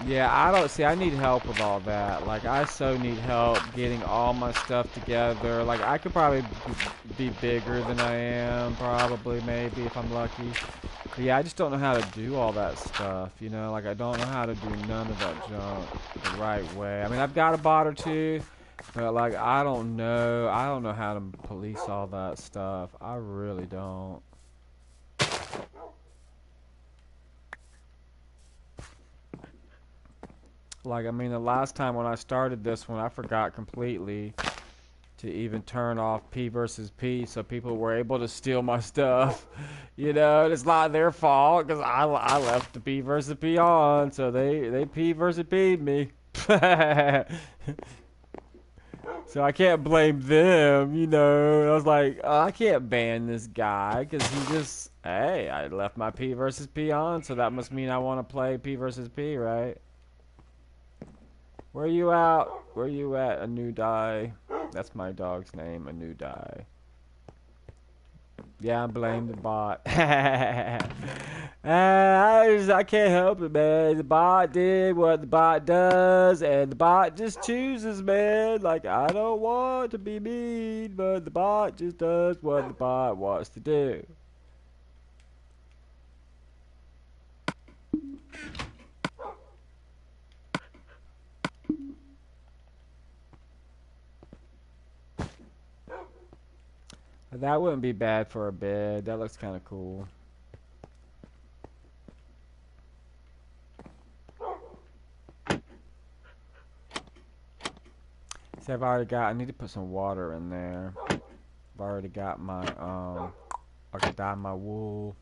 Yeah, I don't see. I need help with all that. Like, I so need help getting all my stuff together. Like, I could probably be bigger than I am, probably, maybe, if I'm lucky. But yeah, I just don't know how to do all that stuff, Like, I don't know how to do none of that junk the right way. I mean, I've got a bot or two, but, like, I don't know. I don't know how to police all that stuff. I really don't. Like, I mean, the last time when I started this one, I forgot completely to even turn off P versus P, so people were able to steal my stuff. It's not their fault, because I left the P versus P on, so they P versus P'd me. So I can't blame them, I was like, oh, I can't ban this guy, because hey, I left my P versus P on, so that must mean I want to play P versus P, right? Where you at? Where you at, A New Die? That's my dog's name, A New Die. Yeah, I blame the bot. I can't help it, man. The bot did what the bot does, and the bot just chooses, man. Like, I don't want to be mean, but the bot just does what the bot wants to do. That wouldn't be bad for a bed. That looks kind of cool. See, I need to put some water in there. I've already got my, I can dye my wool.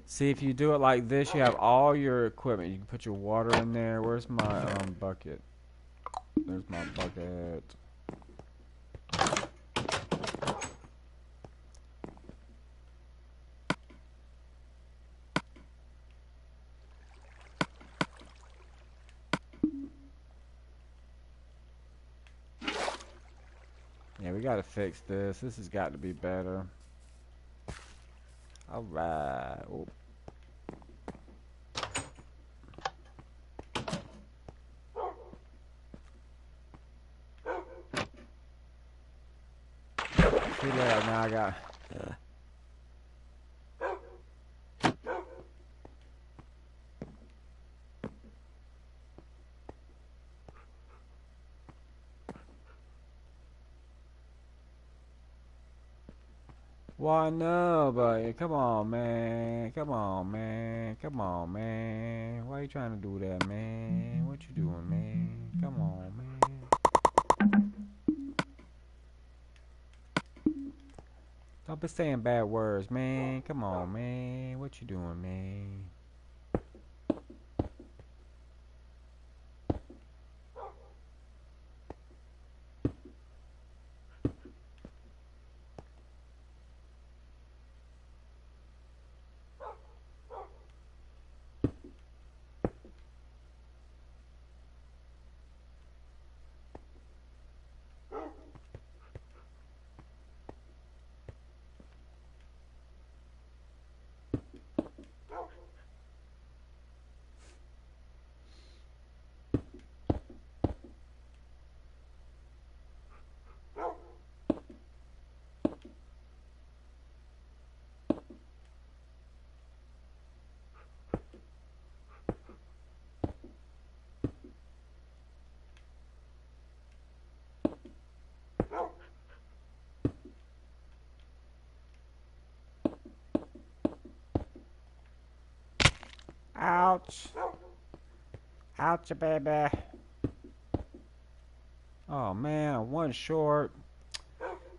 See, if you do it like this, you have all your equipment. You can put your water in there. Where's my, bucket? There's my bucket. Yeah, we gotta fix this. This has got to be better. Alright. Oh. Too late now, I got... Why no, buddy? Come on, man. Come on, man. Come on, man. Why you trying to do that, man? What you doing, man? Come on, man. Don't be saying bad words, man. Come on, man. What you doing, man? Ouch. Ouch, baby. Oh, man, one short.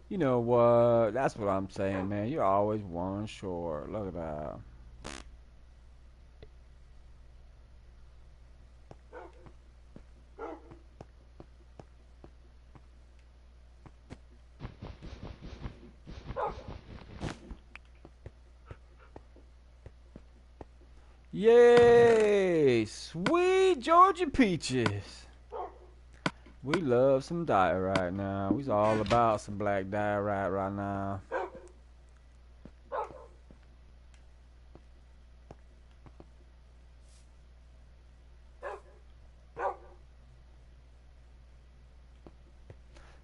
You know what? That's what I'm saying, man. You're always one short. Look at that. Yay! Sweet Georgia peaches. We love some diet right now. We's all about some black diet right now.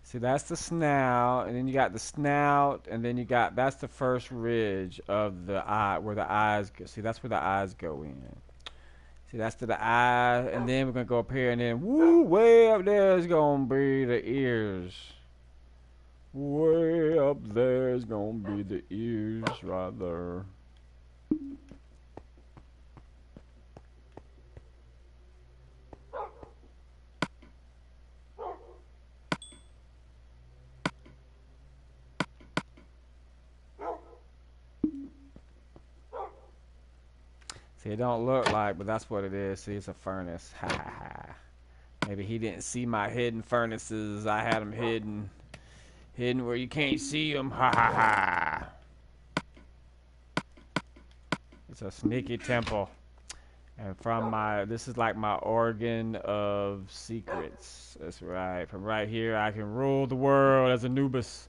See, that's the snout, and then you got the snout, and then you got, that's the first ridge of the eye, where the eyes go. See, that's where the eyes go in. See, that's to the eye, and then we're going to go up here, and then, woo, way up there is going to be the ears. Way up there is going to be the ears right there. See, it don't look like, but that's what it is. See, it's a furnace. Ha ha ha. Maybe he didn't see my hidden furnaces. I had them hidden. Hidden where you can't see them. Ha ha ha. It's a sneaky temple. And from my, this is like my organ of secrets. That's right. From right here, I can rule the world as Anubis.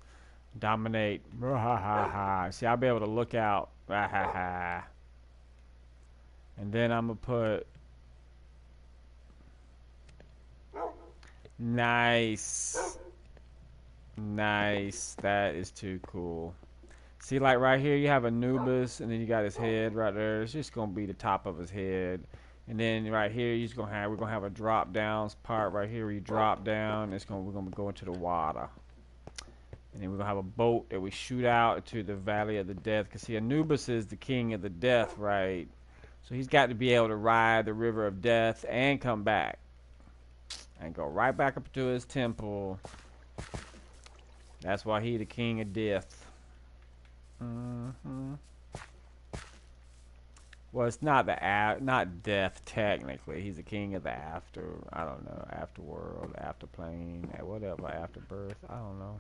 Dominate. Ha ha ha. See, I'll be able to look out. Ha ha ha. And then I'm going to put... Nice. Nice. That is too cool. See, like right here, you have Anubis, and then you got his head right there. It's just going to be the top of his head. And then right here, we're going to have a drop down part right here where you drop down. We're going to go into the water. And then we're going to have a boat that we shoot out to the Valley of the Death. Because, see, Anubis is the king of the death, right? So he's got to be able to ride the river of death and come back. And go right back up to his temple. That's why he's the king of death. Well, it's not not death technically. He's the king of the after. I don't know, afterworld, afterplane, whatever, afterbirth. I don't know.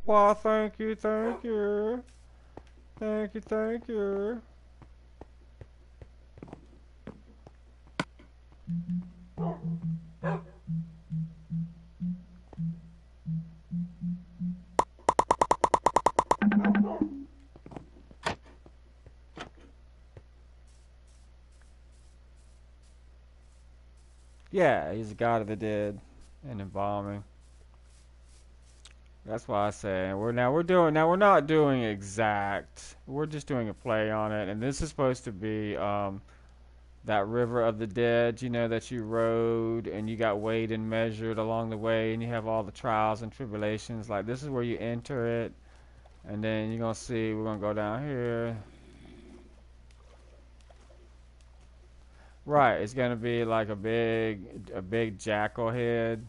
Well, thank you, thank you. Thank you, thank you. Yeah, he's the god of the dead and embalming. That's why I say we're not doing exact. We're just doing a play on it, and this is supposed to be that river of the dead, that you rode and you got weighed and measured along the way, and you have all the trials and tribulations. Like this is where you enter it, and then you're gonna see we're gonna go down here. Right, it's gonna be like a big jackal head.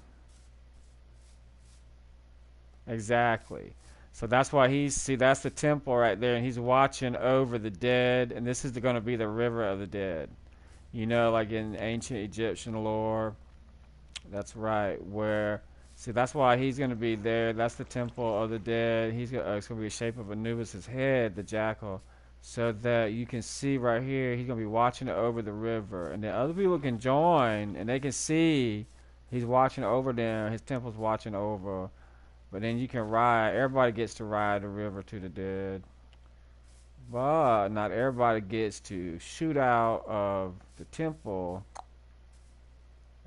Exactly. So that's why that's the temple right there, and he's watching over the dead, and this is going to be the river of the dead. Like in ancient Egyptian lore. That's right. That's why he's going to be there. That's the temple of the dead. It's going to be the shape of Anubis' head, the jackal, so that you can see right here. He's going to be watching over the river, and then other people can join, and they can see he's watching over them. His temple's watching over. But then you can ride. Everybody gets to ride the river to the dead. But not everybody gets to shoot out of the temple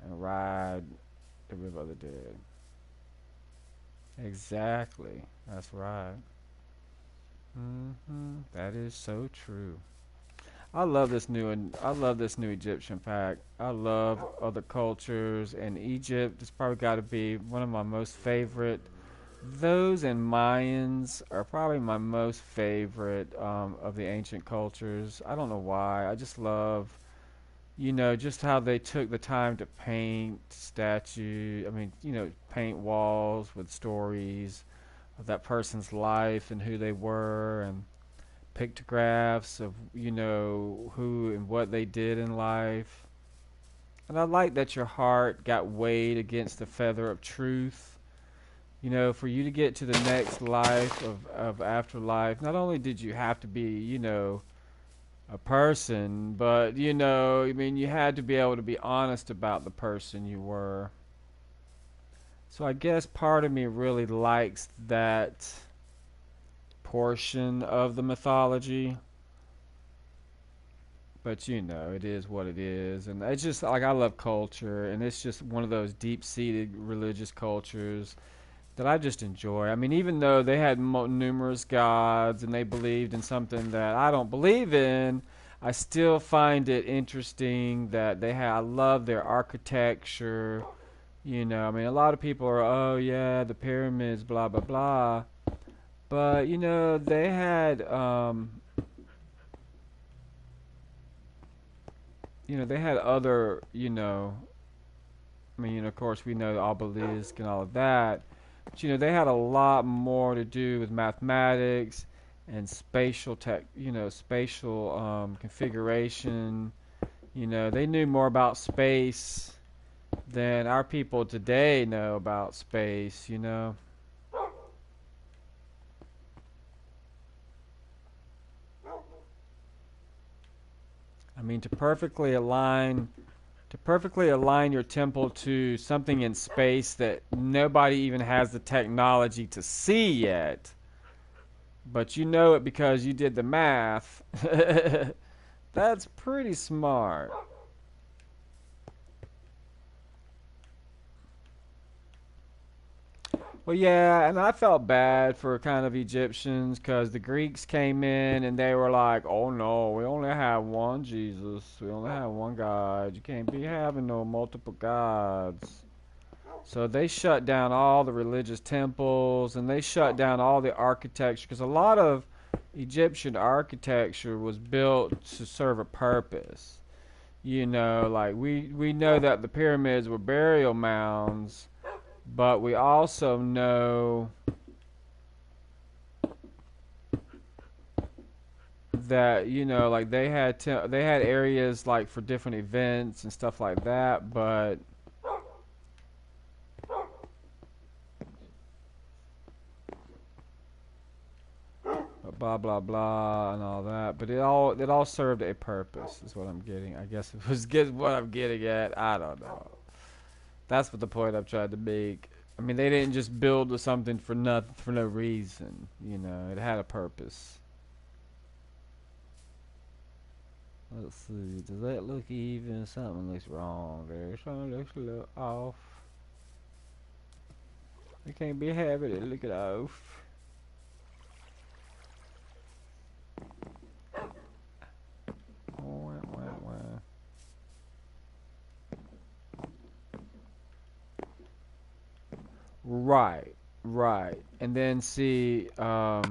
and ride the river of the dead. Exactly. That's right. That is so true. I love this new Egyptian pack. I love other cultures, and Egypt has probably got to be one of my most favorite. Those and Mayans are probably my most favorite of the ancient cultures. I don't know why. I just love, just how they took the time to paint paint walls with stories of that person's life and who they were, and pictographs of, who and what they did in life. And I like that your heart got weighed against the feather of truth. For you to get to the next life of afterlife, not only did you have to be, a person, but, you had to be able to be honest about the person you were. So I guess part of me really likes that portion of the mythology. But, it is what it is. And it's just like I love culture, and it's just one of those deep seated religious cultures that I just enjoy. I mean, even though they had numerous gods and they believed in something that I don't believe in, I still find it interesting that I love their architecture. A lot of people are, oh yeah, the pyramids, blah blah blah. But they had other, of course we know the obelisk and all of that. But, they had a lot more to do with mathematics and spatial configuration. They knew more about space than our people today know about space. I mean, to perfectly align your temple to something in space that nobody even has the technology to see yet, but you know it because you did the math. That's pretty smart. Well, yeah, and I felt bad for kind of Egyptians because the Greeks came in and they were like, "Oh no, we only have one Jesus. We only have one God. You can't be having no multiple gods." So they shut down all the religious temples and they shut down all the architecture because a lot of Egyptian architecture was built to serve a purpose. Like we know that the pyramids were burial mounds, but we also know that like they had areas like for different events and stuff like that, but blah blah blah and all that, but it all served a purpose. Is what I'm getting. I guess it was what I'm getting at. I don't know. That's what the point I've tried to make. I mean, they didn't just build something for nothing for no reason. You know, it had a purpose. Let's see. Does that look even? Something looks wrong there. Something looks a little off. It can't be having it. Look it off. Wah, wah, wah. Right, right. And then see, but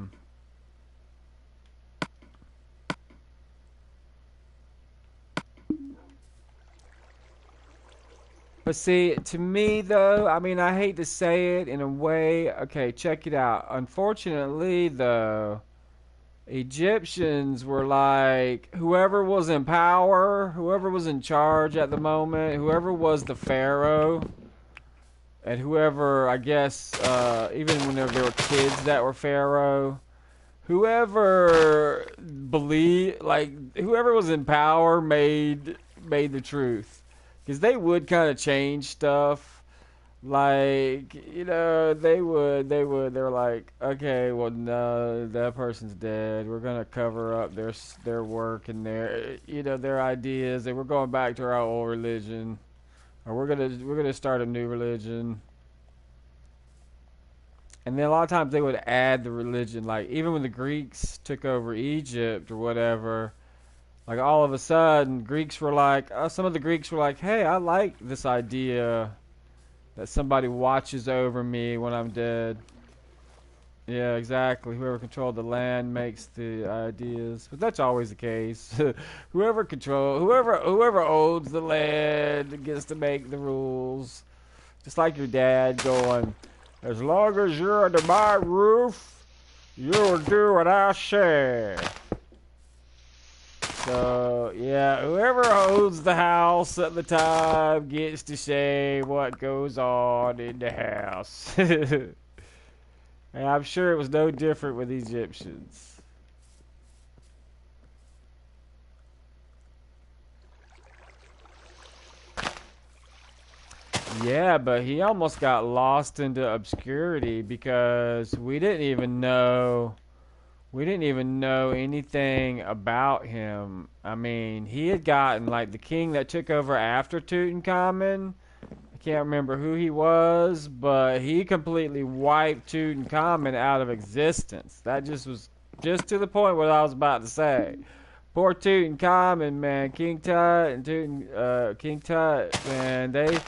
see, to me though, I mean, I hate to say it in a way. Okay, check it out. Unfortunately, though, Egyptians were like whoever was in power, whoever was in charge at the moment, whoever was the pharaoh, and whoever, I guess, even when there were kids that were pharaoh, whoever believed, like whoever was in power made the truth, because they would kind of change stuff. Like, they were like, okay, well, no, that person's dead. We're gonna cover up their work and their ideas. They were going back to our old religion, or we're gonna start a new religion. And then a lot of times they would add the religion, like even when the Greeks took over Egypt or whatever, like all of a sudden Greeks were like, some of the Greeks were like, hey, I like this idea that somebody watches over me when I'm dead. Yeah, exactly. Whoever controlled the land makes the ideas, but that's always the case. Whoever owns the land gets to make the rules. Just like your dad going, as long as you're under my roof, you'll do what I say. So, yeah, whoever owns the house at the time gets to say what goes on in the house. And I'm sure it was no different with Egyptians. Yeah, but he almost got lost into obscurity because we didn't even know anything about him. I mean, he had gotten like the king that took over after Tutankhamun. I can't remember who he was, but he completely wiped Tutankhamun out of existence. That just was just to the point what I was about to say. Poor Tutankhamun, man, King Tut, man, they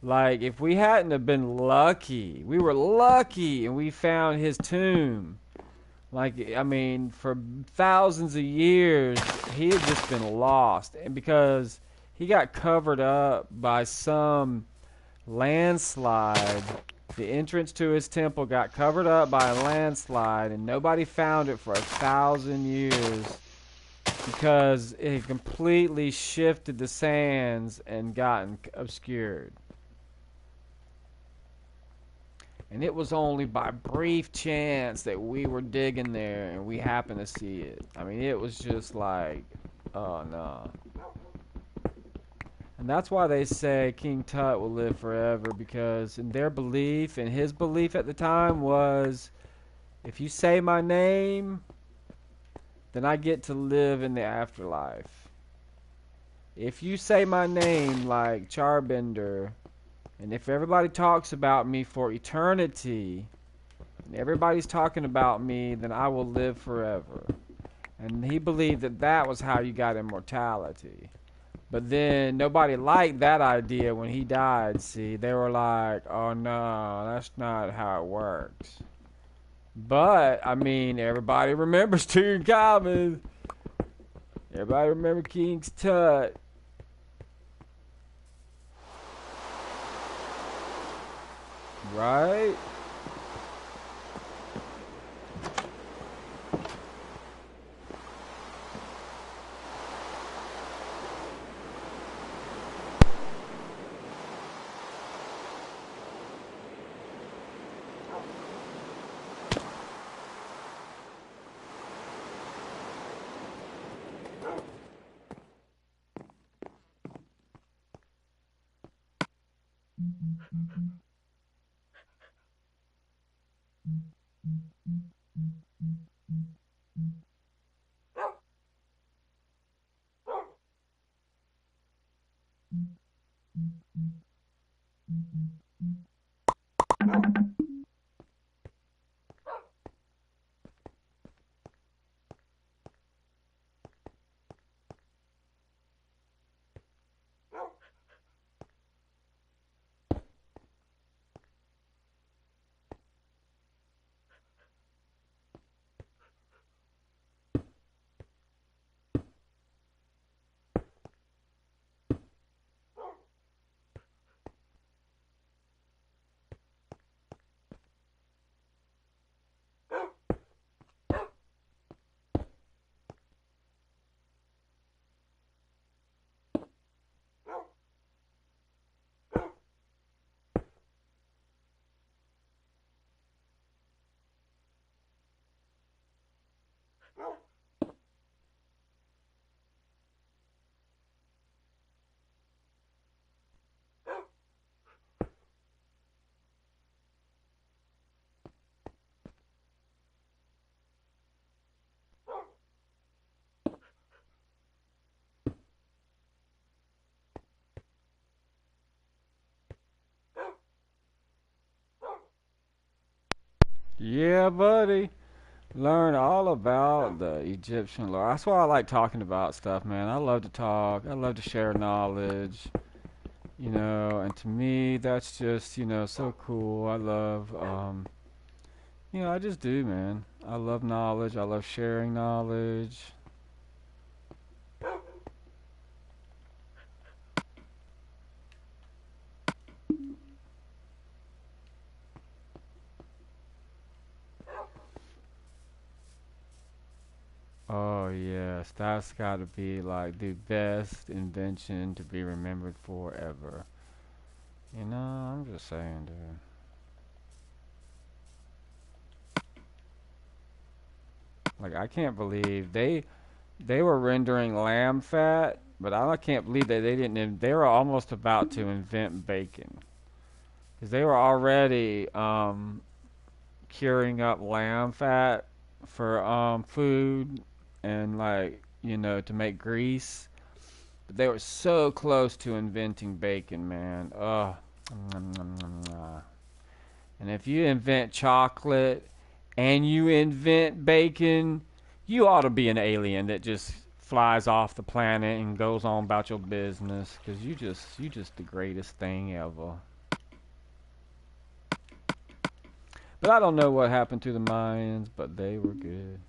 like if we hadn't have been lucky, we were lucky and we found his tomb. Like, I mean, for thousands of years, he had just been lost. And because he got covered up by some landslide, the entrance to his temple got covered up by a landslide, and nobody found it for 1,000 years because it had completely shifted the sands and gotten obscured. And it was only by brief chance that we were digging there and we happened to see it. I mean, it was just like, oh no. And that's why they say King Tut will live forever, because in their belief, and his belief at the time was, if you say my name, then I get to live in the afterlife. If you say my name like Charbender, and if everybody talks about me for eternity, and everybody's talking about me, then I will live forever. And he believed that that was how you got immortality. But then nobody liked that idea when he died, see. They were like, oh no, that's not how it works. But, I mean, everybody remembers Tutankhamun. Everybody remember King Tut. Right? Yeah, buddy. Learn all about the Egyptian lore. That's why I like talking about stuff, man. I love to talk. I love to share knowledge. And to me, that's just, so cool. I love, I just do, man. I love knowledge. I love sharing knowledge. Oh, yes, that's got to be like the best invention to be remembered forever. I'm just saying, dude. Like, I can't believe they were rendering lamb fat, but I can't believe that they didn't. They were almost about to invent bacon because they were already curing up lamb fat for food and like to make grease. But they were so close to inventing bacon, man. Ugh. And if you invent chocolate and you invent bacon, you ought to be an alien that just flies off the planet and goes on about your business because you just the greatest thing ever. But I don't know what happened to the Mayans, but they were good.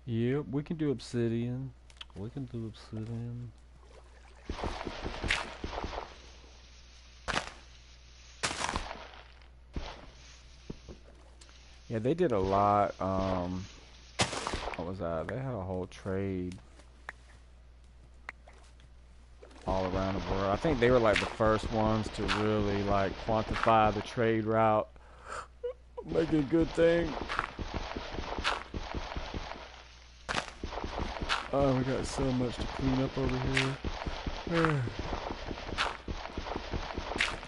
Yep, we can do obsidian. We can do obsidian. Yeah, they did a lot. What was that? They had a whole trade all around the world. I think they were like the first ones to really like quantify the trade route, make it a good thing. Oh, we got so much to clean up over here.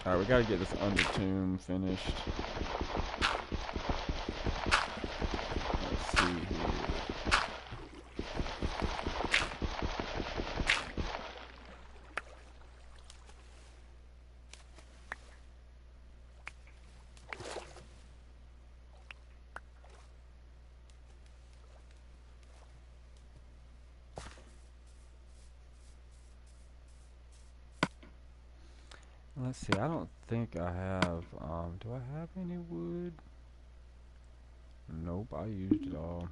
Alright, we gotta get this undertomb finished. Let's see here. Let's see, I don't think I have, do I have any wood? Nope, I used it all.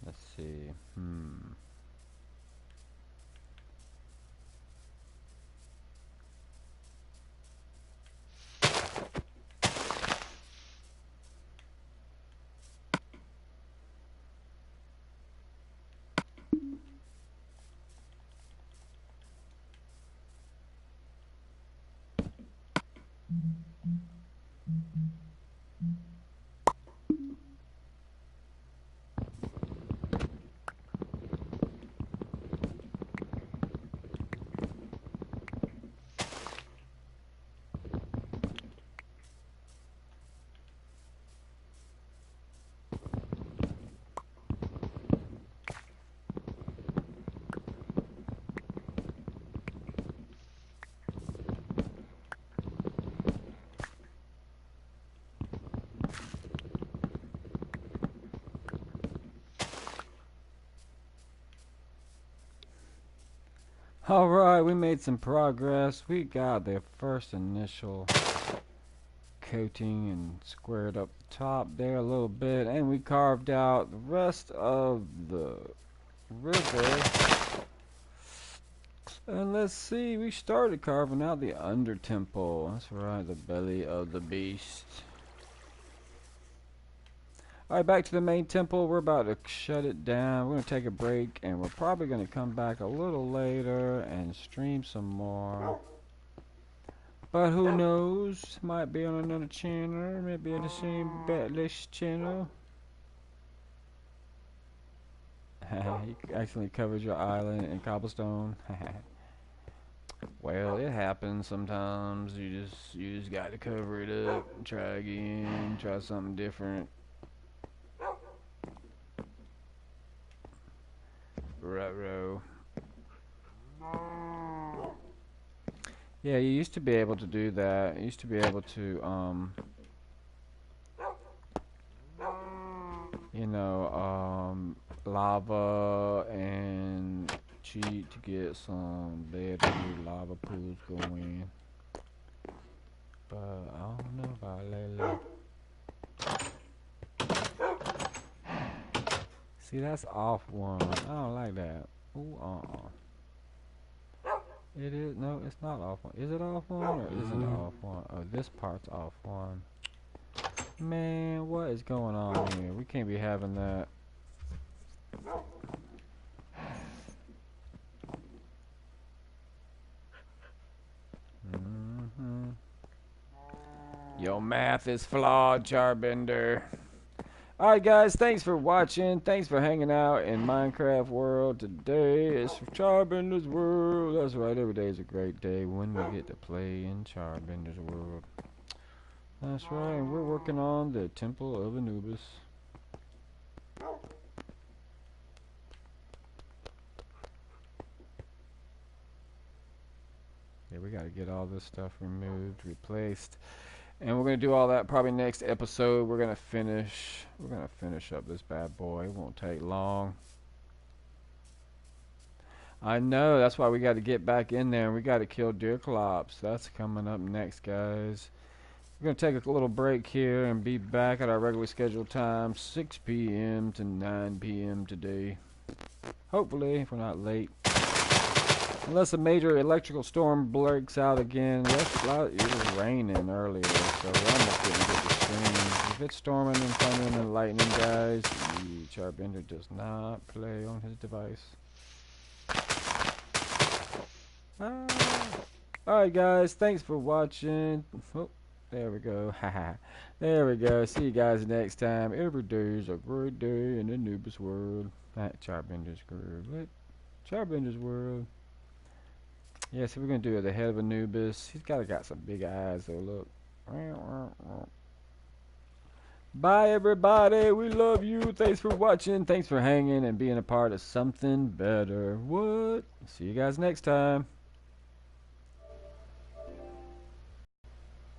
Let's see, Alright, we made some progress. We got the first initial coating and squared up the top there a little bit, and we carved out the rest of the river. And let's see, we started carving out the under temple. That's right, the belly of the beast. Alright, back to the main temple. We're about to shut it down. We're going to take a break, and we're probably going to come back a little later and stream some more. But who knows? Might be on another channel, maybe on the same Batlist channel. You accidentally covered your island in cobblestone. Well, it happens sometimes. You just got to cover it up and try again, try something different. Ruh-roh. Yeah, you used to be able to do that. You used to be able to, you know, lava and cheat to get some better lava pools going. But I don't know about lately. See, that's off one. I don't like that. Ooh, It is, no, it's not off one. Is it off one or isn't it off one? Oh, this part's off one. Man, what is going on here? We can't be having that. Your math is flawed, Charbender. Alright guys, thanks for watching. Thanks for hanging out in Minecraft World today. It's Charbender's World. That's right, every day is a great day when we get to play in Charbender's World. That's right, and we're working on the Temple of Anubis. Yeah, we gotta get all this stuff removed, replaced. And we're gonna do all that probably next episode. We're gonna finish up this bad boy. It won't take long. I know, that's why we gotta get back in there and we gotta kill Deerclops. That's coming up next, guys. We're gonna take a little break here and be back at our regularly scheduled time, 6 p.m. to 9 p.m. today. Hopefully, if we're not late. Unless a major electrical storm breaks out again. It was raining earlier, so we almost didn't get the stream. If it's storming and thundering and lightning, guys, Charbender does not play on his device. Alright guys, thanks for watching. Oh, there we go. Haha. There we go. See you guys next time. Every day is a great day in Anubis world. Charbender's world. What? Charbender's world. Yeah, so we're going to do the head of Anubis. He's got some big eyes, though, look. Bye, everybody. We love you. Thanks for watching. Thanks for hanging and being a part of something better. What? See you guys next time.